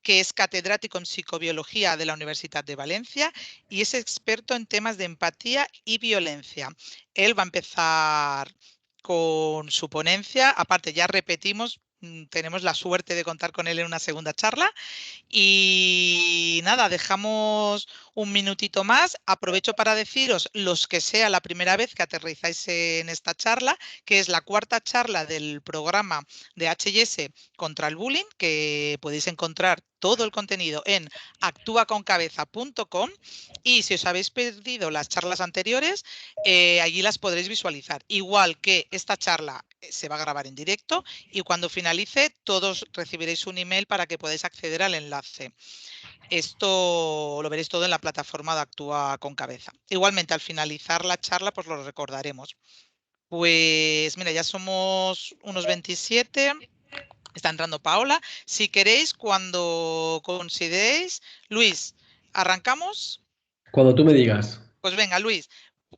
que es catedrático en psicobiología de la Universidad de Valencia y es experto en temas de empatía y violencia. Él va a empezar con su ponencia, aparte ya repetimos, tenemos la suerte de contar con él en una segunda charla. Y nada, dejamos un minutito más. Aprovecho para deciros, los que sea la primera vez que aterrizáis en esta charla, que es la cuarta charla del programa de HIS contra el bullying, que podéis encontrar todo el contenido en actuaconcabeza.com, y si os habéis perdido las charlas anteriores, allí las podréis visualizar. Igual que esta charla se va a grabar en directo y cuando finalice todos recibiréis un email para que podáis acceder al enlace. Esto lo veréis todo en la plataforma de Actúa con Cabeza. Igualmente, al finalizar la charla, pues lo recordaremos. Pues mira, ya somos unos 27. Está entrando Paola. Si queréis, cuando consideréis, Luis, ¿arrancamos? Cuando tú me digas. Pues venga, Luis,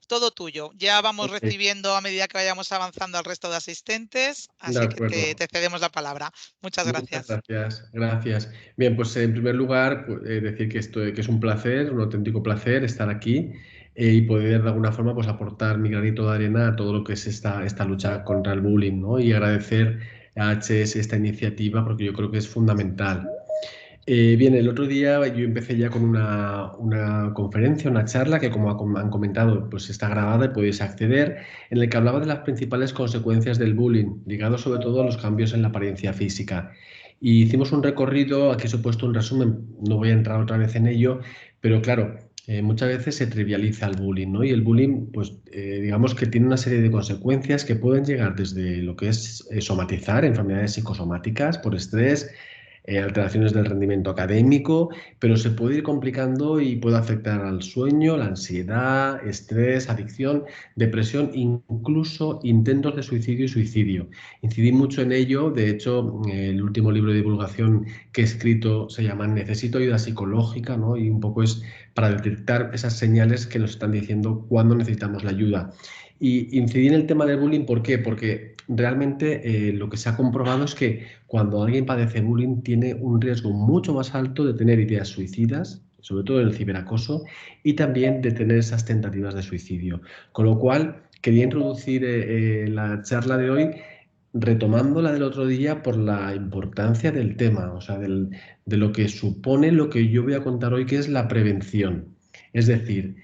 todo tuyo. Ya vamos Ok, recibiendo a medida que vayamos avanzando al resto de asistentes, de así que acuerdo. te cedemos la palabra. Muchas Muchas gracias. gracias. Gracias. Bien, pues en primer lugar, pues, decir que es un placer, un auténtico placer estar aquí y poder de alguna forma pues, aportar mi granito de arena a todo lo que es esta lucha contra el bullying, ¿no? Y agradecer a HS esta iniciativa porque yo creo que es fundamental. Bien, el otro día yo empecé ya con una conferencia, una charla que como han comentado, pues está grabada y podéis acceder, en el que hablaba de las principales consecuencias del bullying, ligado sobre todo a los cambios en la apariencia física. Y hicimos un recorrido, aquí os he puesto un resumen, no voy a entrar otra vez en ello, pero claro, muchas veces se trivializa el bullying, ¿no? Y el bullying, pues digamos que tiene una serie de consecuencias que pueden llegar desde lo que es somatizar, enfermedades psicosomáticas por estrés, alteraciones del rendimiento académico, pero se puede ir complicando y puede afectar al sueño, la ansiedad, estrés, adicción, depresión, incluso intentos de suicidio y suicidio. Incidí mucho en ello, de hecho, el último libro de divulgación que he escrito se llama Necesito ayuda psicológica, ¿no? Y un poco es para detectar esas señales que nos están diciendo cuándo necesitamos la ayuda. Y incidí en el tema del bullying, ¿por qué? Porque realmente lo que se ha comprobado es que cuando alguien padece bullying tiene un riesgo mucho más alto de tener ideas suicidas, sobre todo en el ciberacoso, y también de tener esas tentativas de suicidio. Con lo cual, quería introducir la charla de hoy retomando la del otro día por la importancia del tema, o sea, de lo que supone lo que yo voy a contar hoy, que es la prevención. Es decir,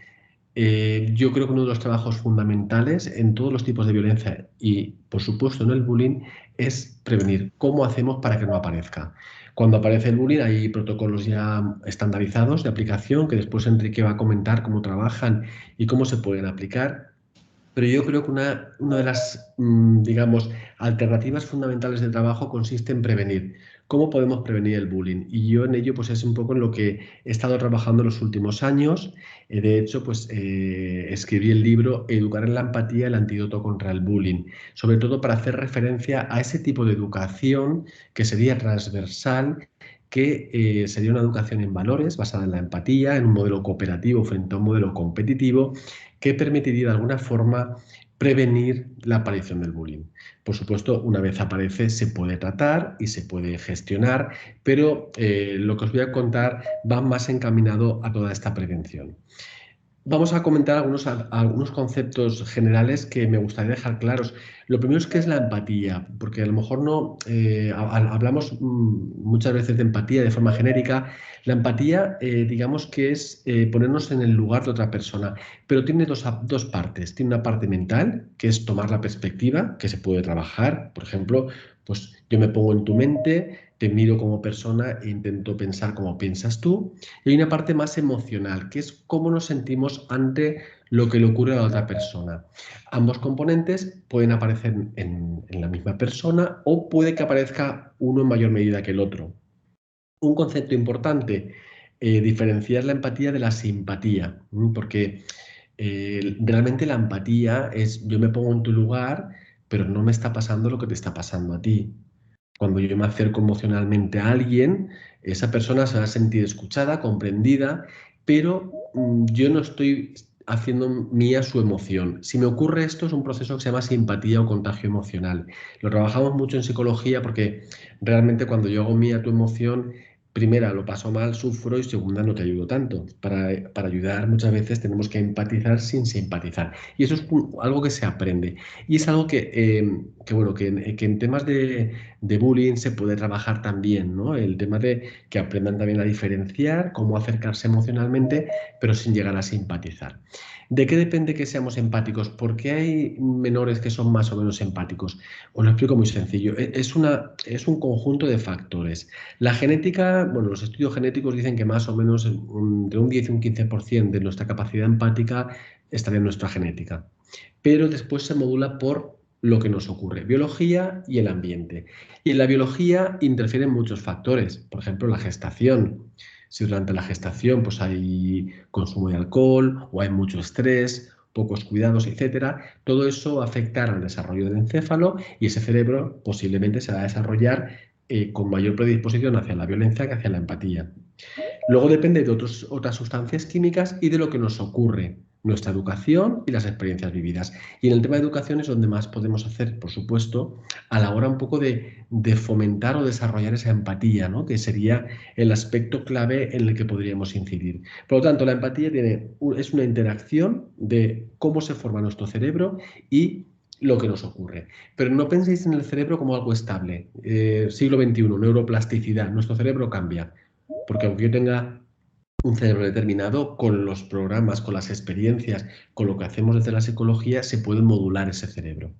yo creo que uno de los trabajos fundamentales en todos los tipos de violencia y, por supuesto, en el bullying es prevenir. ¿Cómo hacemos para que no aparezca? Cuando aparece el bullying hay protocolos ya estandarizados de aplicación que después Enrique va a comentar cómo trabajan y cómo se pueden aplicar. Pero yo creo que una de las, digamos, alternativas fundamentales de trabajo consiste en prevenir. ¿Cómo podemos prevenir el bullying? Y yo en ello, pues es un poco en lo que he estado trabajando en los últimos años. De hecho, pues escribí el libro Educar en la empatía, el antídoto contra el bullying, sobre todo para hacer referencia a ese tipo de educación que sería transversal, que sería una educación en valores basada en la empatía, en un modelo cooperativo frente a un modelo competitivo que permitiría de alguna forma prevenir la aparición del bullying. Por supuesto, una vez aparece se puede tratar y se puede gestionar, pero lo que os voy a contar va más encaminado a toda esta prevención. Vamos a comentar algunos conceptos generales que me gustaría dejar claros. Lo primero es qué es la empatía, porque a lo mejor no hablamos muchas veces de empatía de forma genérica. La empatía, digamos que es ponernos en el lugar de otra persona, pero tiene dos partes. Tiene una parte mental, que es tomar la perspectiva, que se puede trabajar. Por ejemplo, pues yo me pongo en tu mente, te miro como persona e intento pensar como piensas tú. Y hay una parte más emocional, que es cómo nos sentimos ante lo que le ocurre a la otra persona. Ambos componentes pueden aparecer en la misma persona o puede que aparezca uno en mayor medida que el otro. Un concepto importante, diferenciar la empatía de la simpatía, porque realmente la empatía es yo me pongo en tu lugar, pero no me está pasando lo que te está pasando a ti. Cuando yo me acerco emocionalmente a alguien, esa persona se va a sentir escuchada, comprendida, pero yo no estoy haciendo mía su emoción. Si me ocurre esto, es un proceso que se llama simpatía o contagio emocional. Lo trabajamos mucho en psicología porque realmente cuando yo hago mía tu emoción, primera, lo paso mal, sufro, y segunda, no te ayudo tanto. Para ayudar muchas veces tenemos que empatizar sin simpatizar. Y eso es algo que se aprende. Y es algo bueno, que en temas de bullying se puede trabajar también, ¿no? El tema de que aprendan también a diferenciar, cómo acercarse emocionalmente, pero sin llegar a simpatizar. ¿De qué depende que seamos empáticos? ¿Por qué hay menores que son más o menos empáticos? Os lo explico muy sencillo. Es un conjunto de factores. La genética, bueno, los estudios genéticos dicen que más o menos entre un 10 y un 15% de nuestra capacidad empática está en nuestra genética. Pero después se modula por lo que nos ocurre, biología y el ambiente. Y en la biología interfieren muchos factores, por ejemplo, la gestación. Si durante la gestación pues, hay consumo de alcohol o hay mucho estrés, pocos cuidados, etcétera, todo eso afectará al desarrollo del encéfalo y ese cerebro posiblemente se va a desarrollar con mayor predisposición hacia la violencia que hacia la empatía. Luego depende de otras sustancias químicas y de lo que nos ocurre, nuestra educación y las experiencias vividas. Y en el tema de educación es donde más podemos hacer, por supuesto, a la hora un poco de fomentar o desarrollar esa empatía, ¿no? Que sería el aspecto clave en el que podríamos incidir. Por lo tanto, la empatía es una interacción de cómo se forma nuestro cerebro y lo que nos ocurre. Pero no penséis en el cerebro como algo estable. Siglo XXI, neuroplasticidad. Nuestro cerebro cambia. Porque aunque yo tenga un cerebro determinado, con los programas, con las experiencias, con lo que hacemos desde la psicología, se puede modular ese cerebro.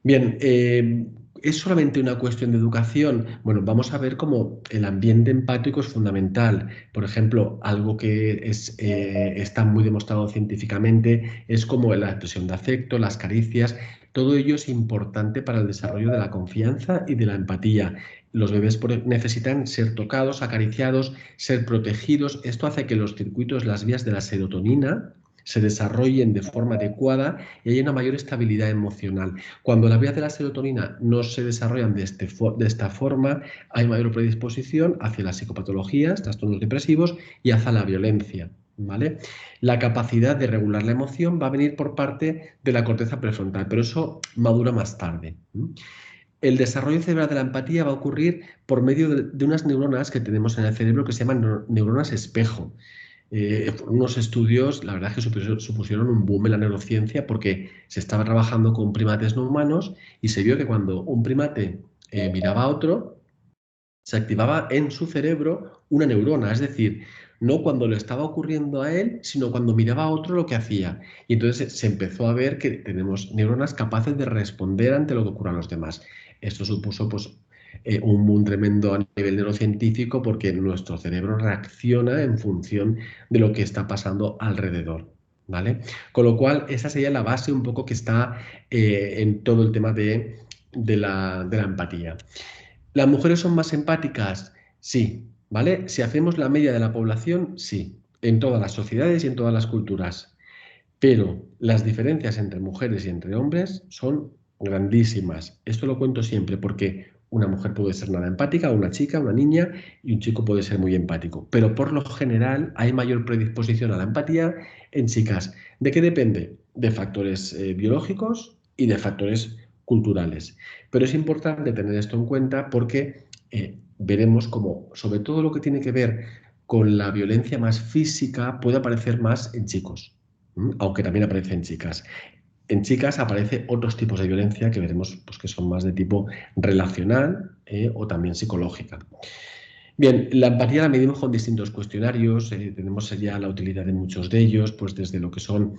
Bien, ¿es solamente una cuestión de educación? Bueno, vamos a ver cómo el ambiente empático es fundamental. Por ejemplo, algo que está muy demostrado científicamente es como la expresión de afecto, las caricias. Todo ello es importante para el desarrollo de la confianza y de la empatía. Los bebés necesitan ser tocados, acariciados, ser protegidos. Esto hace que los circuitos, las vías de la serotonina, se desarrollen de forma adecuada y haya una mayor estabilidad emocional. Cuando las vías de la serotonina no se desarrollan de esta forma, hay mayor predisposición hacia las psicopatologías, trastornos depresivos y hacia la violencia. ¿Vale? La capacidad de regular la emoción va a venir por parte de la corteza prefrontal, pero eso madura más tarde. El desarrollo cerebral de la empatía va a ocurrir por medio de unas neuronas que tenemos en el cerebro que se llaman neuronas espejo. Unos estudios, la verdad es que supusieron un boom en la neurociencia porque se estaba trabajando con primates no humanos y se vio que cuando un primate miraba a otro, se activaba en su cerebro una neurona, es decir, no cuando le estaba ocurriendo a él, sino cuando miraba a otro lo que hacía. Y entonces se empezó a ver que tenemos neuronas capaces de responder ante lo que ocurre a los demás. Esto supuso pues, un boom tremendo a nivel neurocientífico porque nuestro cerebro reacciona en función de lo que está pasando alrededor. ¿Vale? Con lo cual, esa sería la base un poco que está en todo el tema de la empatía. ¿Las mujeres son más empáticas? Sí, ¿vale? Si hacemos la media de la población, sí, en todas las sociedades y en todas las culturas. Pero las diferencias entre mujeres y entre hombres son grandísimas. Esto lo cuento siempre porque una mujer puede ser nada empática, una chica, una niña, y un chico puede ser muy empático. Pero por lo general hay mayor predisposición a la empatía en chicas. ¿De qué depende? De factores biológicos y de factores culturales. Pero es importante tener esto en cuenta porque veremos como, sobre todo lo que tiene que ver con la violencia más física, puede aparecer más en chicos, aunque también aparece en chicas. En chicas aparece otros tipos de violencia que veremos pues, que son más de tipo relacional o también psicológica. Bien, la empatía la medimos con distintos cuestionarios, tenemos ya la utilidad de muchos de ellos, pues desde lo que son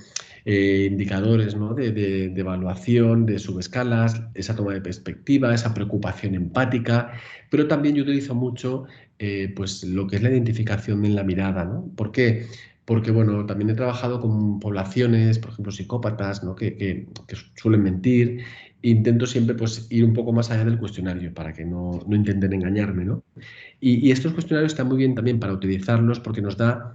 indicadores, ¿no? de evaluación, de subescalas, esa toma de perspectiva, esa preocupación empática, pero también yo utilizo mucho pues lo que es la identificación en la mirada, ¿no? ¿Por qué? Porque, bueno, también he trabajado con poblaciones, por ejemplo, psicópatas, ¿no? que suelen mentir. Intento siempre pues, ir un poco más allá del cuestionario para que no intenten engañarme, ¿no? Y estos cuestionarios están muy bien también para utilizarlos porque nos da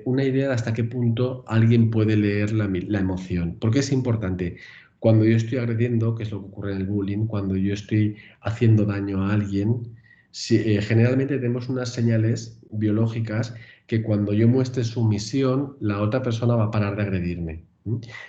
una idea de hasta qué punto alguien puede leer la emoción. ¿Por qué es importante? Cuando yo estoy agrediendo, que es lo que ocurre en el bullying, cuando yo estoy haciendo daño a alguien, generalmente tenemos unas señales biológicas que cuando yo muestre sumisión, la otra persona va a parar de agredirme.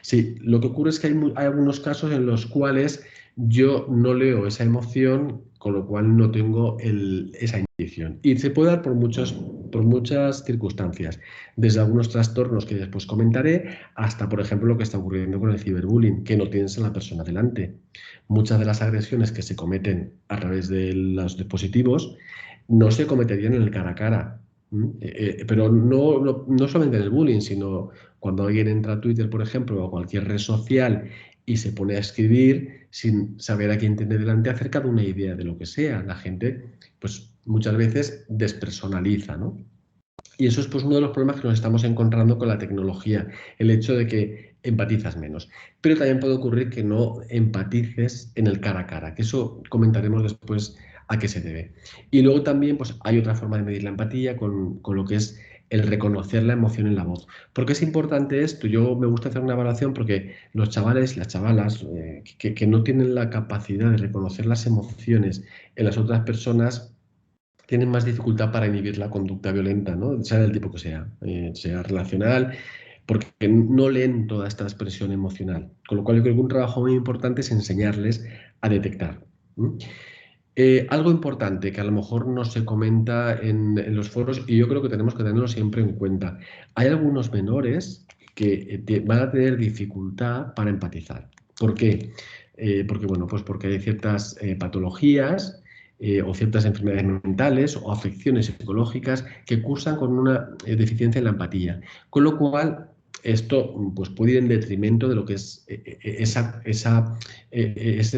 Sí, lo que ocurre es que hay algunos casos en los cuales yo no leo esa emoción con lo cual no tengo esa inhibición. Y se puede dar por muchas circunstancias, desde algunos trastornos que después comentaré, hasta, por ejemplo, lo que está ocurriendo con el ciberbullying, que no tienes a la persona delante. Muchas de las agresiones que se cometen a través de los dispositivos no se cometerían en el cara a cara. Pero no solamente en el bullying, sino cuando alguien entra a Twitter, por ejemplo, o a cualquier red social y se pone a escribir sin saber a quién tiene delante acerca de una idea de lo que sea. La gente, pues muchas veces despersonaliza, ¿no? Y eso es pues uno de los problemas que nos estamos encontrando con la tecnología, el hecho de que empatizas menos. Pero también puede ocurrir que no empatices en el cara a cara, que eso comentaremos después a qué se debe. Y luego también pues hay otra forma de medir la empatía con lo que es el reconocer la emoción en la voz. ¿Por qué es importante esto? Yo me gusta hacer una evaluación porque los chavales, las chavalas, que no tienen la capacidad de reconocer las emociones en las otras personas, tienen más dificultad para inhibir la conducta violenta, ¿no? Sea del tipo que sea relacional, porque no leen toda esta expresión emocional. Con lo cual yo creo que un trabajo muy importante es enseñarles a detectar. Algo importante que a lo mejor no se comenta en los foros y yo creo que tenemos que tenerlo siempre en cuenta. Hay algunos menores que van a tener dificultad para empatizar. ¿Por qué? Porque, bueno, pues porque hay ciertas patologías o ciertas enfermedades mentales o afecciones psicológicas que cursan con una deficiencia en la empatía. Con lo cual, esto pues, puede ir en detrimento de lo que es ese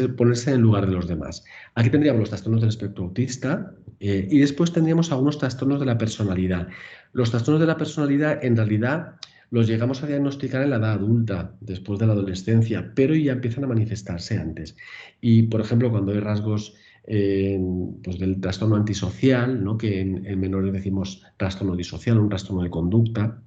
ponerse en el lugar de los demás. Aquí tendríamos los trastornos del espectro autista y después tendríamos algunos trastornos de la personalidad. Los trastornos de la personalidad en realidad los llegamos a diagnosticar en la edad adulta, después de la adolescencia, pero ya empiezan a manifestarse antes. Y, por ejemplo, cuando hay rasgos pues del trastorno antisocial, ¿no? Que en menores decimos trastorno disocial, un trastorno de conducta,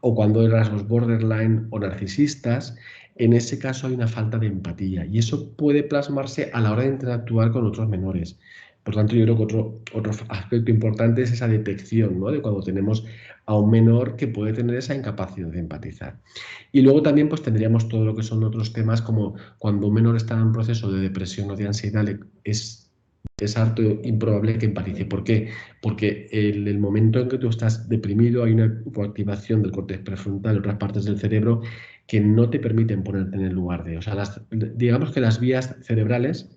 o cuando hay rasgos borderline o narcisistas, en ese caso hay una falta de empatía y eso puede plasmarse a la hora de interactuar con otros menores. Por tanto, yo creo que otro aspecto importante es esa detección, ¿no? De cuando tenemos a un menor que puede tener esa incapacidad de empatizar. Y luego también pues tendríamos todo lo que son otros temas como cuando un menor está en proceso de depresión o de ansiedad, es harto improbable que empatice. ¿Por qué? Porque en el momento en que tú estás deprimido hay una activación del córtex prefrontal y otras partes del cerebro que no te permiten ponerte en el lugar de. O sea, digamos que las vías cerebrales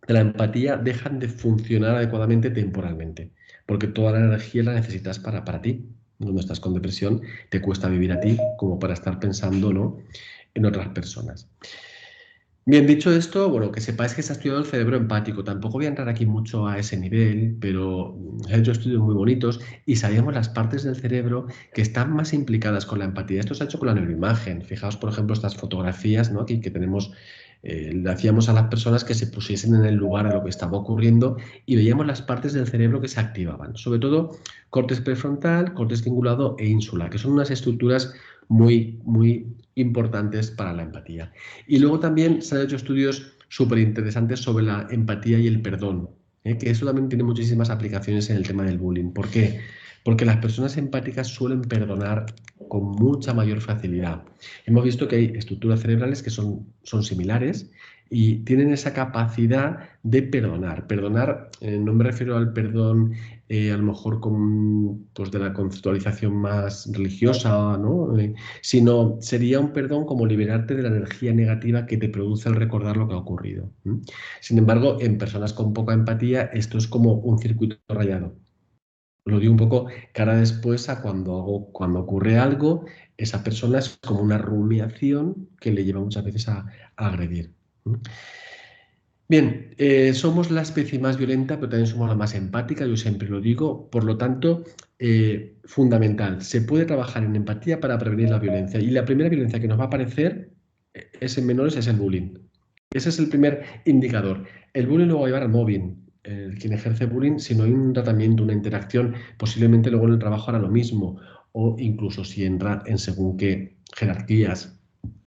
de la empatía dejan de funcionar adecuadamente temporalmente, porque toda la energía la necesitas para ti. Cuando estás con depresión te cuesta vivir a ti como para estar pensando, ¿no?, en otras personas. Bien, dicho esto, bueno, que sepáis que se ha estudiado el cerebro empático. Tampoco voy a entrar aquí mucho a ese nivel, pero se han hecho estudios muy bonitos y sabemos las partes del cerebro que están más implicadas con la empatía. Esto se ha hecho con la neuroimagen. Fijaos, por ejemplo, estas fotografías, ¿no?, aquí que tenemos, le hacíamos a las personas que se pusiesen en el lugar de lo que estaba ocurriendo y veíamos las partes del cerebro que se activaban. Sobre todo, córtex prefrontal, córtex cingulado e ínsula, que son unas estructuras muy, muy importantes para la empatía. Y luego también se han hecho estudios súper interesantes sobre la empatía y el perdón, que eso también tiene muchísimas aplicaciones en el tema del bullying. ¿Por qué? Porque las personas empáticas suelen perdonar con mucha mayor facilidad. Hemos visto que hay estructuras cerebrales que son similares y tienen esa capacidad de perdonar. Perdonar, no me refiero al perdón a lo mejor pues de la conceptualización más religiosa, ¿no? Sino sería un perdón como liberarte de la energía negativa que te produce al recordar lo que ha ocurrido. Sin embargo, en personas con poca empatía esto es como un circuito rayado. Lo digo un poco cara después a cuando ocurre algo, esa persona es como una rumiación que le lleva muchas veces a agredir. Bien, somos la especie más violenta, pero también somos la más empática, yo siempre lo digo. Por lo tanto, fundamental, se puede trabajar en empatía para prevenir la violencia. Y la primera violencia que nos va a aparecer es en menores, es el bullying. Ese es el primer indicador. El bullying luego va a llevar al mobbing. Quien ejerce bullying, si no hay un tratamiento, una interacción, posiblemente luego en el trabajo hará lo mismo. O incluso si entra en según qué jerarquías,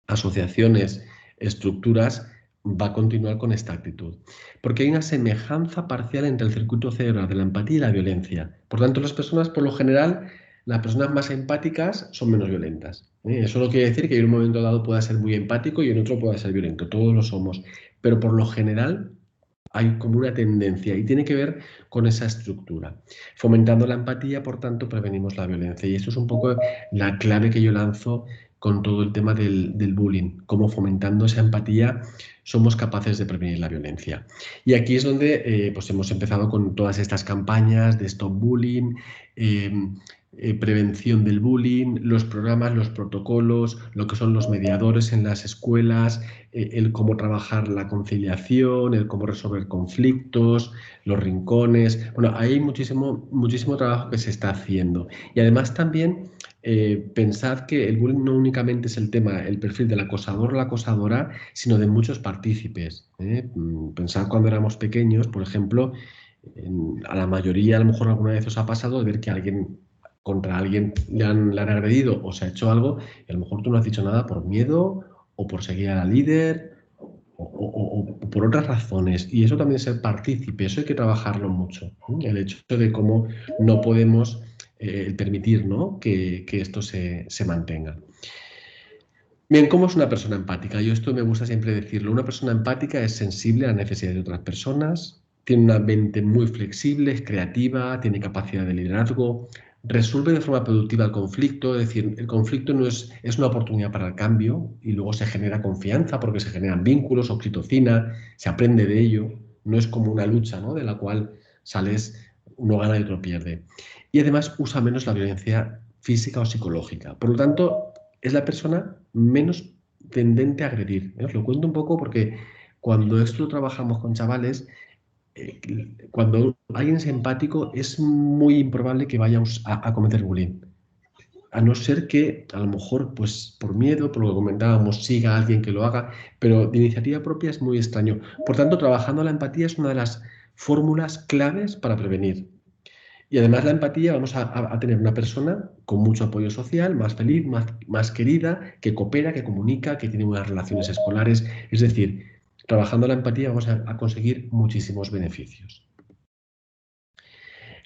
asociaciones, estructuras, va a continuar con esta actitud. Porque hay una semejanza parcial entre el circuito cerebral de la empatía y la violencia. Por tanto, las personas, por lo general, las personas más empáticas son menos violentas. Eso no quiere decir que en un momento dado pueda ser muy empático y en otro pueda ser violento. Todos lo somos. Pero por lo general, hay como una tendencia y tiene que ver con esa estructura. Fomentando la empatía, por tanto, prevenimos la violencia. Y esto es un poco la clave que yo lanzo con todo el tema del bullying, cómo fomentando esa empatía somos capaces de prevenir la violencia. Y aquí es donde pues hemos empezado con todas estas campañas de Stop Bullying, eh, prevención del bullying, los programas, los protocolos, lo que son los mediadores en las escuelas, el cómo trabajar la conciliación, el cómo resolver conflictos, los rincones. Bueno, hay muchísimo trabajo que se está haciendo. Y además también pensad que el bullying no únicamente es el tema, el perfil del acosador o la acosadora, sino de muchos partícipes. Pensad cuando éramos pequeños, por ejemplo, a la mayoría, a lo mejor alguna vez os ha pasado de ver que contra alguien le han agredido o se ha hecho algo y a lo mejor tú no has dicho nada por miedo o por seguir a la líder o por otras razones. Y eso también es ser partícipe, eso hay que trabajarlo mucho. El hecho de cómo no podemos permitir, ¿no?, que esto se mantenga. Bien, ¿cómo es una persona empática? Yo esto me gusta siempre decirlo. Una persona empática es sensible a las necesidades de otras personas, tiene una mente muy flexible, es creativa, tiene capacidad de liderazgo, resuelve de forma productiva el conflicto, es decir, el conflicto no es una oportunidad para el cambio y luego se genera confianza porque se generan vínculos, oxitocina, se aprende de ello, no es como una lucha, ¿no?, de la cual sales, uno gana y otro pierde. Y además usa menos la violencia física o psicológica. Por lo tanto, es la persona menos tendente a agredir. Os lo cuento un poco porque cuando esto lo trabajamos con chavales, cuando alguien es empático es muy improbable que vaya a cometer bullying. A no ser que, a lo mejor, pues por miedo, por lo que comentábamos, siga a alguien que lo haga, pero de iniciativa propia es muy extraño. Por tanto, trabajando la empatía es una de las fórmulas claves para prevenir. Y además la empatía, vamos a tener una persona con mucho apoyo social, más feliz, más querida, que coopera, que comunica, que tiene buenas relaciones escolares. Es decir, trabajando la empatía vamos a conseguir muchísimos beneficios.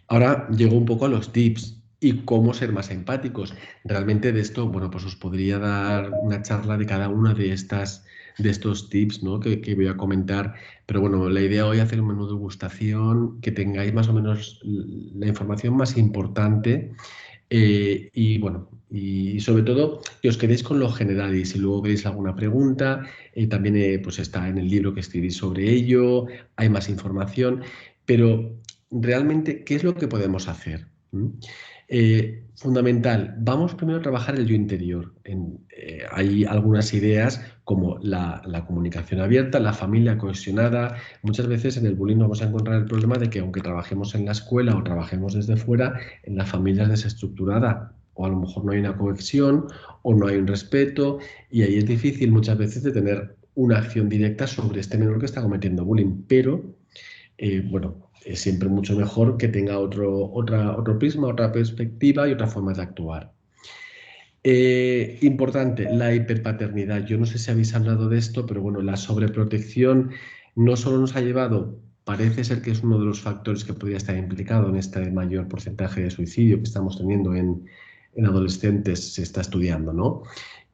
Ahora llego un poco a los tips y cómo ser más empáticos. Realmente de esto, bueno, pues os podría dar una charla de cada una de estos tips, ¿no?, que voy a comentar. Pero bueno, la idea hoy es hacer un menú de degustación, que tengáis más o menos la información más importante y bueno, y sobre todo que os quedéis con lo general y si luego queréis alguna pregunta, también pues está en el libro que escribí sobre ello, hay más información, pero realmente, ¿qué es lo que podemos hacer? Fundamental, vamos primero a trabajar el yo interior. Hay algunas ideas como la comunicación abierta, la familia cohesionada. Muchas veces en el bullying vamos a encontrar el problema de que aunque trabajemos en la escuela o trabajemos desde fuera, en la familia es desestructurada o a lo mejor no hay una cohesión o no hay un respeto y ahí es difícil muchas veces de tener una acción directa sobre este menor que está cometiendo bullying, pero bueno, es siempre mucho mejor que tenga otro prisma, otra perspectiva y otra forma de actuar. Importante, la hiperpaternidad. Yo no sé si habéis hablado de esto, pero bueno, la sobreprotección no solo nos ha llevado, parece ser que es uno de los factores que podría estar implicado en este mayor porcentaje de suicidio que estamos teniendo en adolescentes, se está estudiando, ¿no?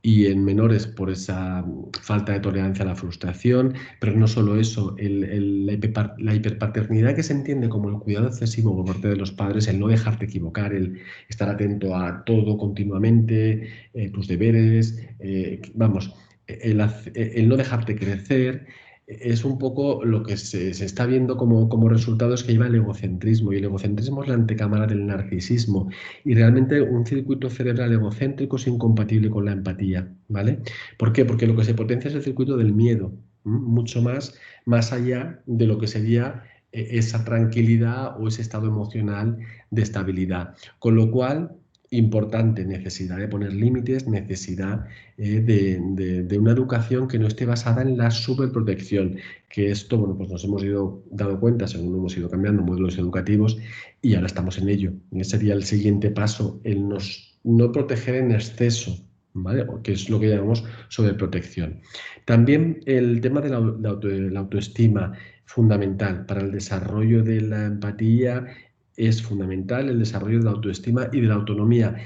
Y en menores por esa falta de tolerancia a la frustración, pero no solo eso, la hiperpaternidad que se entiende como el cuidado excesivo por parte de los padres, el no dejarte equivocar, el estar atento a todo continuamente, tus deberes, vamos, el no dejarte crecer, es un poco lo que se está viendo como resultado es que lleva el egocentrismo y el egocentrismo es la antecámara del narcisismo y realmente un circuito cerebral egocéntrico es incompatible con la empatía, ¿vale? ¿Por qué? Porque lo que se potencia es el circuito del miedo, mucho más allá de lo que sería esa tranquilidad o ese estado emocional de estabilidad. Con lo cual, importante, necesidad de poner límites, necesidad de una educación que no esté basada en la superprotección, que esto, bueno, pues nos hemos ido dando cuenta según hemos ido cambiando modelos educativos y ahora estamos en ello. Y ese sería el siguiente paso, el no proteger en exceso, ¿vale? Que es lo que llamamos sobreprotección. También el tema de la autoestima, fundamental para el desarrollo de la empatía, es fundamental el desarrollo de la autoestima y de la autonomía.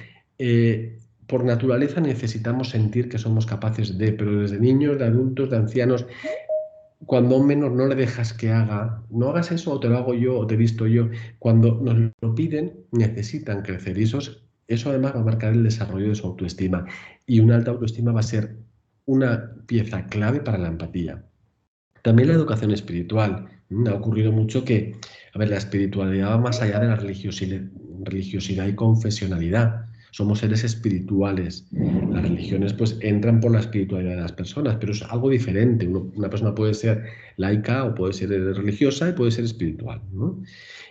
Por naturaleza necesitamos sentir que somos capaces de, pero desde niños, de adultos, de ancianos, cuando a un menor no le dejas que haga, no hagas eso o te lo hago yo o te he visto yo, cuando nos lo piden, necesitan crecer y eso además va a marcar el desarrollo de su autoestima y una alta autoestima va a ser una pieza clave para la empatía. También la educación espiritual. Ha ocurrido mucho que, a ver, la espiritualidad va más allá de la religiosidad y confesionalidad. Somos seres espirituales. Las religiones pues entran por la espiritualidad de las personas, pero es algo diferente. Una persona puede ser laica o puede ser religiosa y puede ser espiritual, ¿no?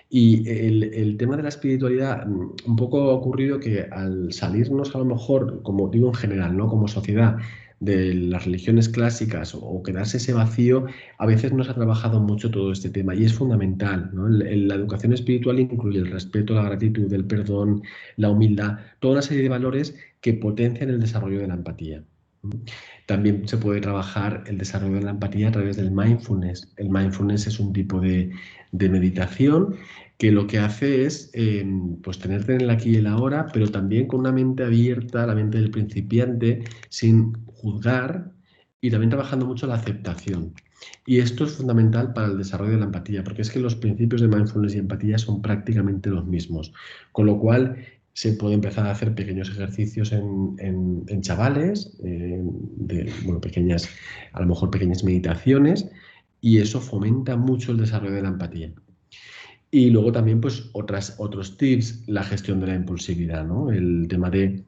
Y el tema de la espiritualidad, un poco ha ocurrido que al salirnos a lo mejor, como digo en general, ¿no? Como sociedad, de las religiones clásicas o quedarse ese vacío, a veces no se ha trabajado mucho todo este tema y es fundamental, ¿no? La educación espiritual incluye el respeto, la gratitud, el perdón, la humildad, toda una serie de valores que potencian el desarrollo de la empatía. También se puede trabajar el desarrollo de la empatía a través del mindfulness. El mindfulness es un tipo de meditación que lo que hace es pues tenerte en el aquí y el ahora, pero también con una mente abierta, la mente del principiante, sin juzgar y también trabajando mucho la aceptación. Y esto es fundamental para el desarrollo de la empatía, porque es que los principios de mindfulness y empatía son prácticamente los mismos, con lo cual se puede empezar a hacer pequeños ejercicios en chavales, bueno, pequeñas, a lo mejor pequeñas meditaciones, y eso fomenta mucho el desarrollo de la empatía. Y luego también, pues, otros tips, la gestión de la impulsividad, ¿no? El tema de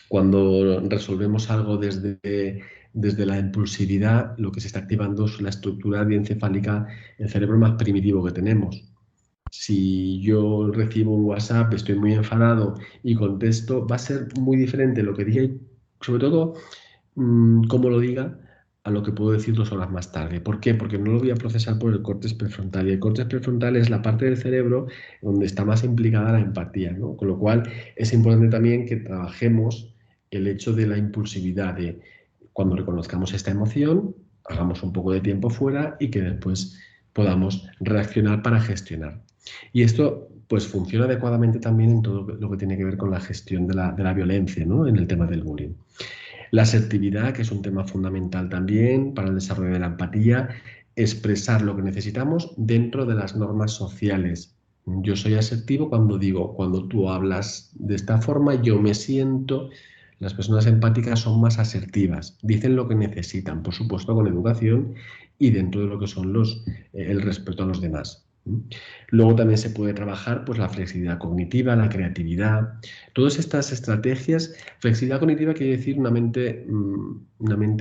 cuando resolvemos algo desde la impulsividad, lo que se está activando es la estructura diencefálica, el cerebro más primitivo que tenemos. Si yo recibo un WhatsApp, estoy muy enfadado y contesto, va a ser muy diferente lo que diga y sobre todo cómo lo diga a lo que puedo decir 2 horas más tarde. ¿Por qué? Porque no lo voy a procesar por el córtex prefrontal y el córtex prefrontal es la parte del cerebro donde está más implicada la empatía, ¿no? Con lo cual es importante también que trabajemos el hecho de la impulsividad, de cuando reconozcamos esta emoción, hagamos un poco de tiempo fuera y que después podamos reaccionar para gestionar. Y esto pues funciona adecuadamente también en todo lo que tiene que ver con la gestión de la violencia, ¿no? En el tema del bullying. La asertividad, que es un tema fundamental también para el desarrollo de la empatía, expresar lo que necesitamos dentro de las normas sociales. Yo soy asertivo cuando digo, cuando tú hablas de esta forma, yo me siento. Las personas empáticas son más asertivas, dicen lo que necesitan, por supuesto con educación y dentro de lo que son el respeto a los demás. Luego también se puede trabajar pues, la flexibilidad cognitiva, la creatividad, todas estas estrategias. Flexibilidad cognitiva quiere decir una mente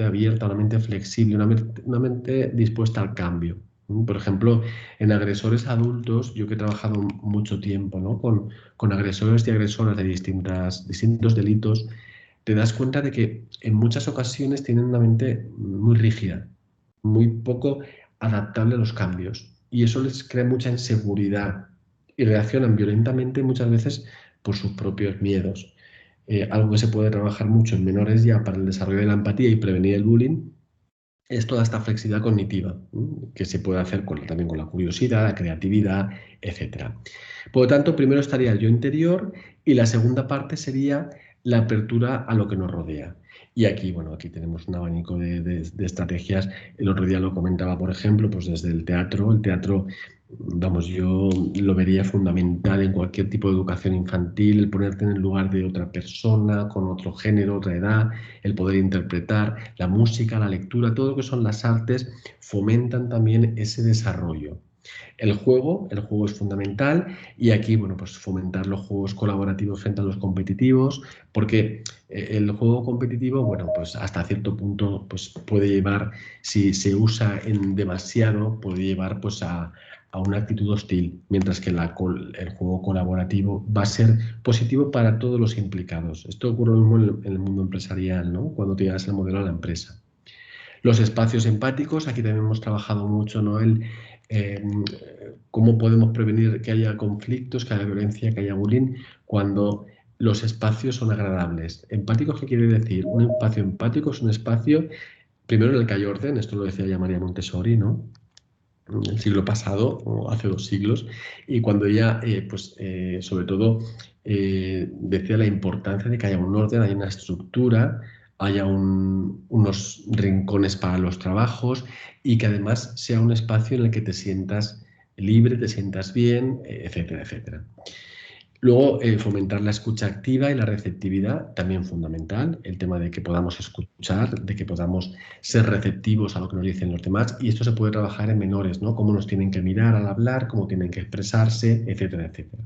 abierta, una mente flexible, una mente dispuesta al cambio. Por ejemplo, en agresores adultos, yo que he trabajado mucho tiempo, ¿no? con agresores y agresoras de distintos delitos, te das cuenta de que en muchas ocasiones tienen una mente muy rígida, muy poco adaptable a los cambios. Y eso les crea mucha inseguridad y reaccionan violentamente muchas veces por sus propios miedos. Algo que se puede trabajar mucho en menores ya para el desarrollo de la empatía y prevenir el bullying es toda esta flexibilidad cognitiva, que se puede hacer también con la curiosidad, la creatividad, etc. Por lo tanto, primero estaría el yo interior y la segunda parte sería la apertura a lo que nos rodea. Y aquí, bueno, aquí tenemos un abanico de estrategias. El otro día lo comentaba, por ejemplo, pues desde el teatro. El teatro, vamos, yo lo vería fundamental en cualquier tipo de educación infantil, el ponerte en el lugar de otra persona, con otro género, otra edad, el poder interpretar, la música, la lectura, todo lo que son las artes, fomentan también ese desarrollo. El juego es fundamental y aquí, bueno, pues fomentar los juegos colaborativos frente a los competitivos, porque el juego competitivo, bueno, pues hasta cierto punto pues puede llevar, si se usa en demasiado, puede llevar pues a una actitud hostil, mientras que el juego colaborativo va a ser positivo para todos los implicados. Esto ocurre lo mismo en el mundo empresarial, ¿no? Cuando te llevas el modelo a la empresa. Los espacios empáticos, aquí también hemos trabajado mucho, ¿no? Eh, cómo podemos prevenir que haya conflictos, que haya violencia, que haya bullying, cuando los espacios son agradables. ¿Empáticos qué quiere decir? Un espacio empático es un espacio, primero en el que hay orden, esto lo decía ya María Montessori, ¿no? En el siglo pasado, o hace 2 siglos, y cuando ella, sobre todo, decía la importancia de que haya un orden, haya una estructura, haya unos rincones para los trabajos y que además sea un espacio en el que te sientas libre, te sientas bien, etcétera, etcétera. Luego, fomentar la escucha activa y la receptividad, también fundamental, el tema de que podamos escuchar, de que podamos ser receptivos a lo que nos dicen los demás, y esto se puede trabajar en menores, ¿no? Cómo nos tienen que mirar al hablar, cómo tienen que expresarse, etcétera, etcétera.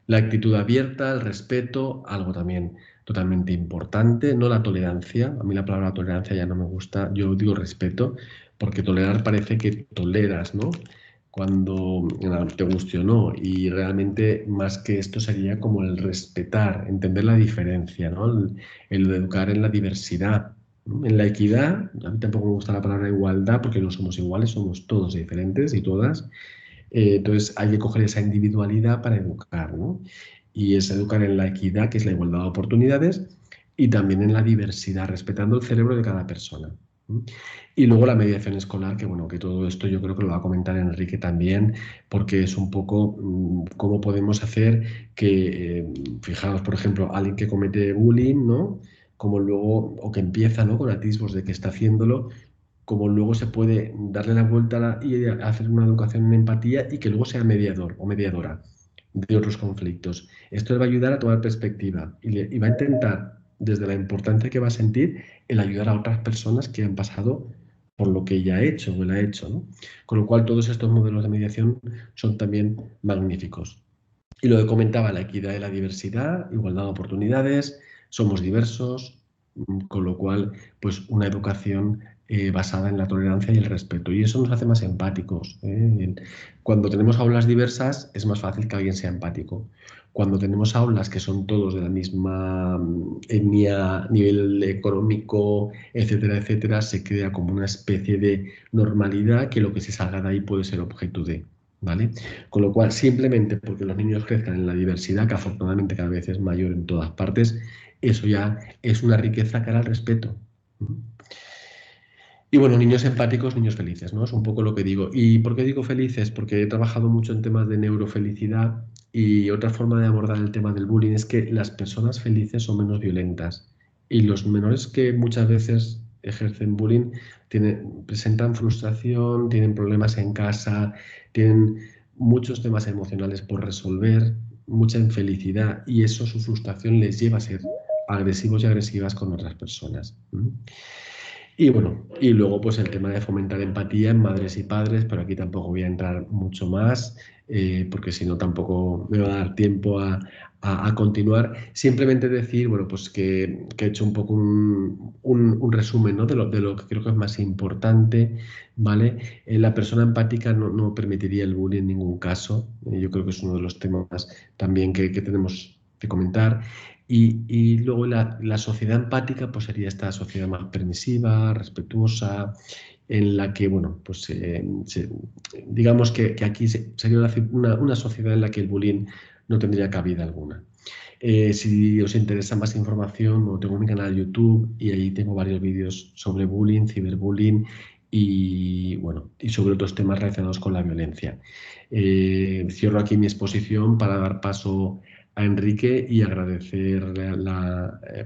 La actitud abierta, el respeto, algo también totalmente importante, no la tolerancia. A mí la palabra tolerancia ya no me gusta, yo digo respeto, porque tolerar parece que toleras, ¿no? Cuando te guste o no. Y realmente más que esto sería como el respetar, entender la diferencia, ¿no? El educar en la diversidad, ¿no? En la equidad. A mí tampoco me gusta la palabra igualdad porque no somos iguales, somos todos diferentes y todas. Entonces hay que coger esa individualidad para educar, ¿no? Y es educar en la equidad, que es la igualdad de oportunidades, y también en la diversidad, respetando el cerebro de cada persona. ¿No? Y luego la mediación escolar, que bueno, que todo esto yo creo que lo va a comentar Enrique también, porque es un poco cómo podemos hacer que, fijaos, por ejemplo, alguien que comete bullying, ¿no? Como luego, o que empieza, ¿no? Con atisbos de que está haciéndolo, como luego se puede darle la vuelta y hacer una educación en empatía y que luego sea mediador o mediadora de otros conflictos. Esto le va a ayudar a tomar perspectiva y va a intentar, desde la importancia que va a sentir, el ayudar a otras personas que han pasado por lo que ella ha hecho o él ha hecho, ¿no? Con lo cual, todos estos modelos de mediación son también magníficos. Y lo que comentaba, la equidad y la diversidad, igualdad de oportunidades, somos diversos, con lo cual, pues una educación basada en la tolerancia y el respeto. Y eso nos hace más empáticos. Cuando tenemos aulas diversas, es más fácil que alguien sea empático. Cuando tenemos aulas que son todos de la misma etnia, nivel económico, etcétera, etcétera, se crea como una especie de normalidad que lo que se salga de ahí puede ser objeto de, ¿vale? Con lo cual, simplemente porque los niños crezcan en la diversidad, que afortunadamente cada vez es mayor en todas partes, eso ya es una riqueza cara al respeto. Y bueno, niños empáticos, niños felices, ¿no? Es un poco lo que digo. ¿Y por qué digo felices? Porque he trabajado mucho en temas de neurofelicidad y otra forma de abordar el tema del bullying es que las personas felices son menos violentas y los menores que muchas veces ejercen bullying presentan frustración, tienen problemas en casa, tienen muchos temas emocionales por resolver, mucha infelicidad y eso, su frustración les lleva a ser agresivos y agresivas con otras personas. Y bueno, y luego pues el tema de fomentar empatía en madres y padres, pero aquí tampoco voy a entrar mucho más, porque si no tampoco me va a dar tiempo a continuar. Simplemente decir, bueno, pues que he hecho un poco un resumen, ¿no? de lo que creo que es más importante, ¿vale? La persona empática no permitiría el bullying en ningún caso. Yo creo que es uno de los temas también que tenemos que comentar. Y luego la sociedad empática pues sería esta sociedad más permisiva, respetuosa, en la que, bueno, pues digamos que aquí sería una sociedad en la que el bullying no tendría cabida alguna. Si os interesa más información, bueno, tengo mi canal de YouTube y ahí tengo varios vídeos sobre bullying, ciberbullying y, bueno, y sobre otros temas relacionados con la violencia. Cierro aquí mi exposición para dar paso a Enrique y agradecer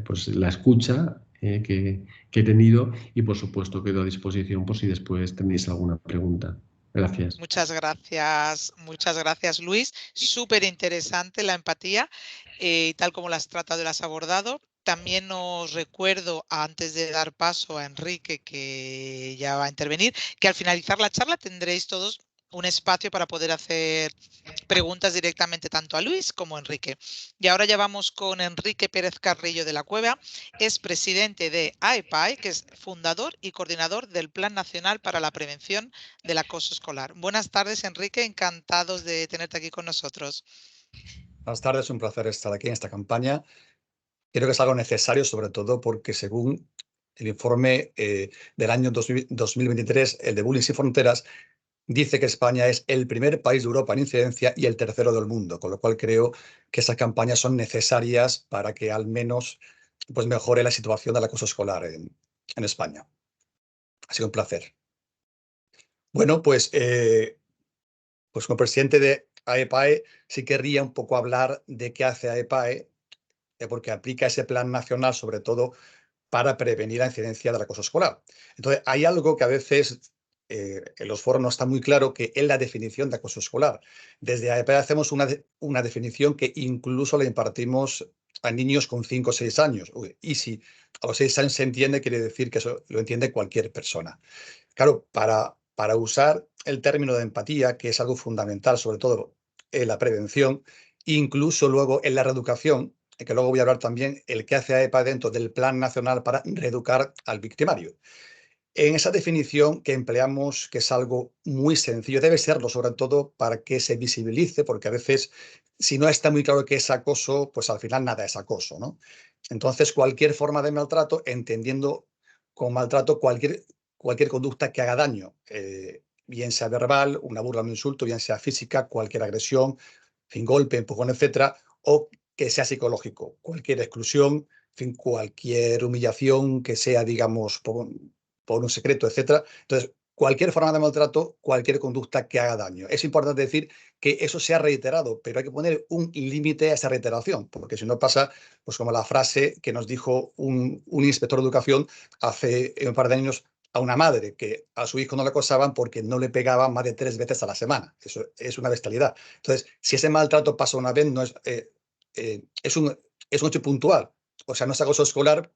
pues, la escucha que he tenido y, por supuesto, quedo a disposición por si después tenéis alguna pregunta. Gracias. Muchas gracias, Luis. Súper interesante la empatía, tal como la has tratado y la has abordado. También os recuerdo, antes de dar paso a Enrique, que ya va a intervenir, que al finalizar la charla tendréis todos un espacio para poder hacer preguntas directamente tanto a Luis como a Enrique. Y ahora ya vamos con Enrique Pérez Carrillo de la Cueva, es presidente de AEPAE, que es fundador y coordinador del Plan Nacional para la Prevención del Acoso Escolar. Buenas tardes, Enrique, encantados de tenerte aquí con nosotros. Buenas tardes, un placer estar aquí en esta campaña. Creo que es algo necesario, sobre todo porque según el informe del año 2023, el de Bullying Sin Fronteras, dice que España es el primer país de Europa en incidencia y el tercero del mundo, con lo cual creo que esas campañas son necesarias para que al menos pues, mejore la situación del acoso escolar en España. Ha sido un placer. Bueno, pues como presidente de AEPAE sí querría un poco hablar de qué hace AEPAE, porque aplica ese plan nacional, sobre todo para prevenir la incidencia del acoso escolar. Entonces, hay algo que a veces en los foros no está muy claro, que es la definición de acoso escolar. Desde AEP hacemos una definición que incluso la impartimos a niños con 5 o 6 años. Y si a los 6 años se entiende, quiere decir que eso lo entiende cualquier persona. Claro, para usar el término de empatía, que es algo fundamental, sobre todo en la prevención, incluso luego en la reeducación, que luego voy a hablar también el que hace AEPA dentro del Plan Nacional para reeducar al victimario. En esa definición que empleamos, que es algo muy sencillo, debe serlo sobre todo para que se visibilice, porque a veces, si no está muy claro qué es acoso, pues al final nada es acoso, ¿no? Entonces, cualquier forma de maltrato, entendiendo con maltrato cualquier conducta que haga daño, bien sea verbal, una burla, un insulto, bien sea física, cualquier agresión, fin, golpe, empujón, etcétera, o que sea psicológico, cualquier exclusión, fin, cualquier humillación que sea, digamos, por un secreto, etcétera. Entonces, cualquier forma de maltrato, cualquier conducta que haga daño. Es importante decir que eso sea reiterado, pero hay que poner un límite a esa reiteración, porque si no pasa, pues como la frase que nos dijo un inspector de educación hace un par de años a una madre, que a su hijo no le acosaban porque no le pegaban más de 3 veces a la semana. Eso es una bestialidad. Entonces, si ese maltrato pasa una vez, no es un hecho puntual. O sea, no es acoso escolar,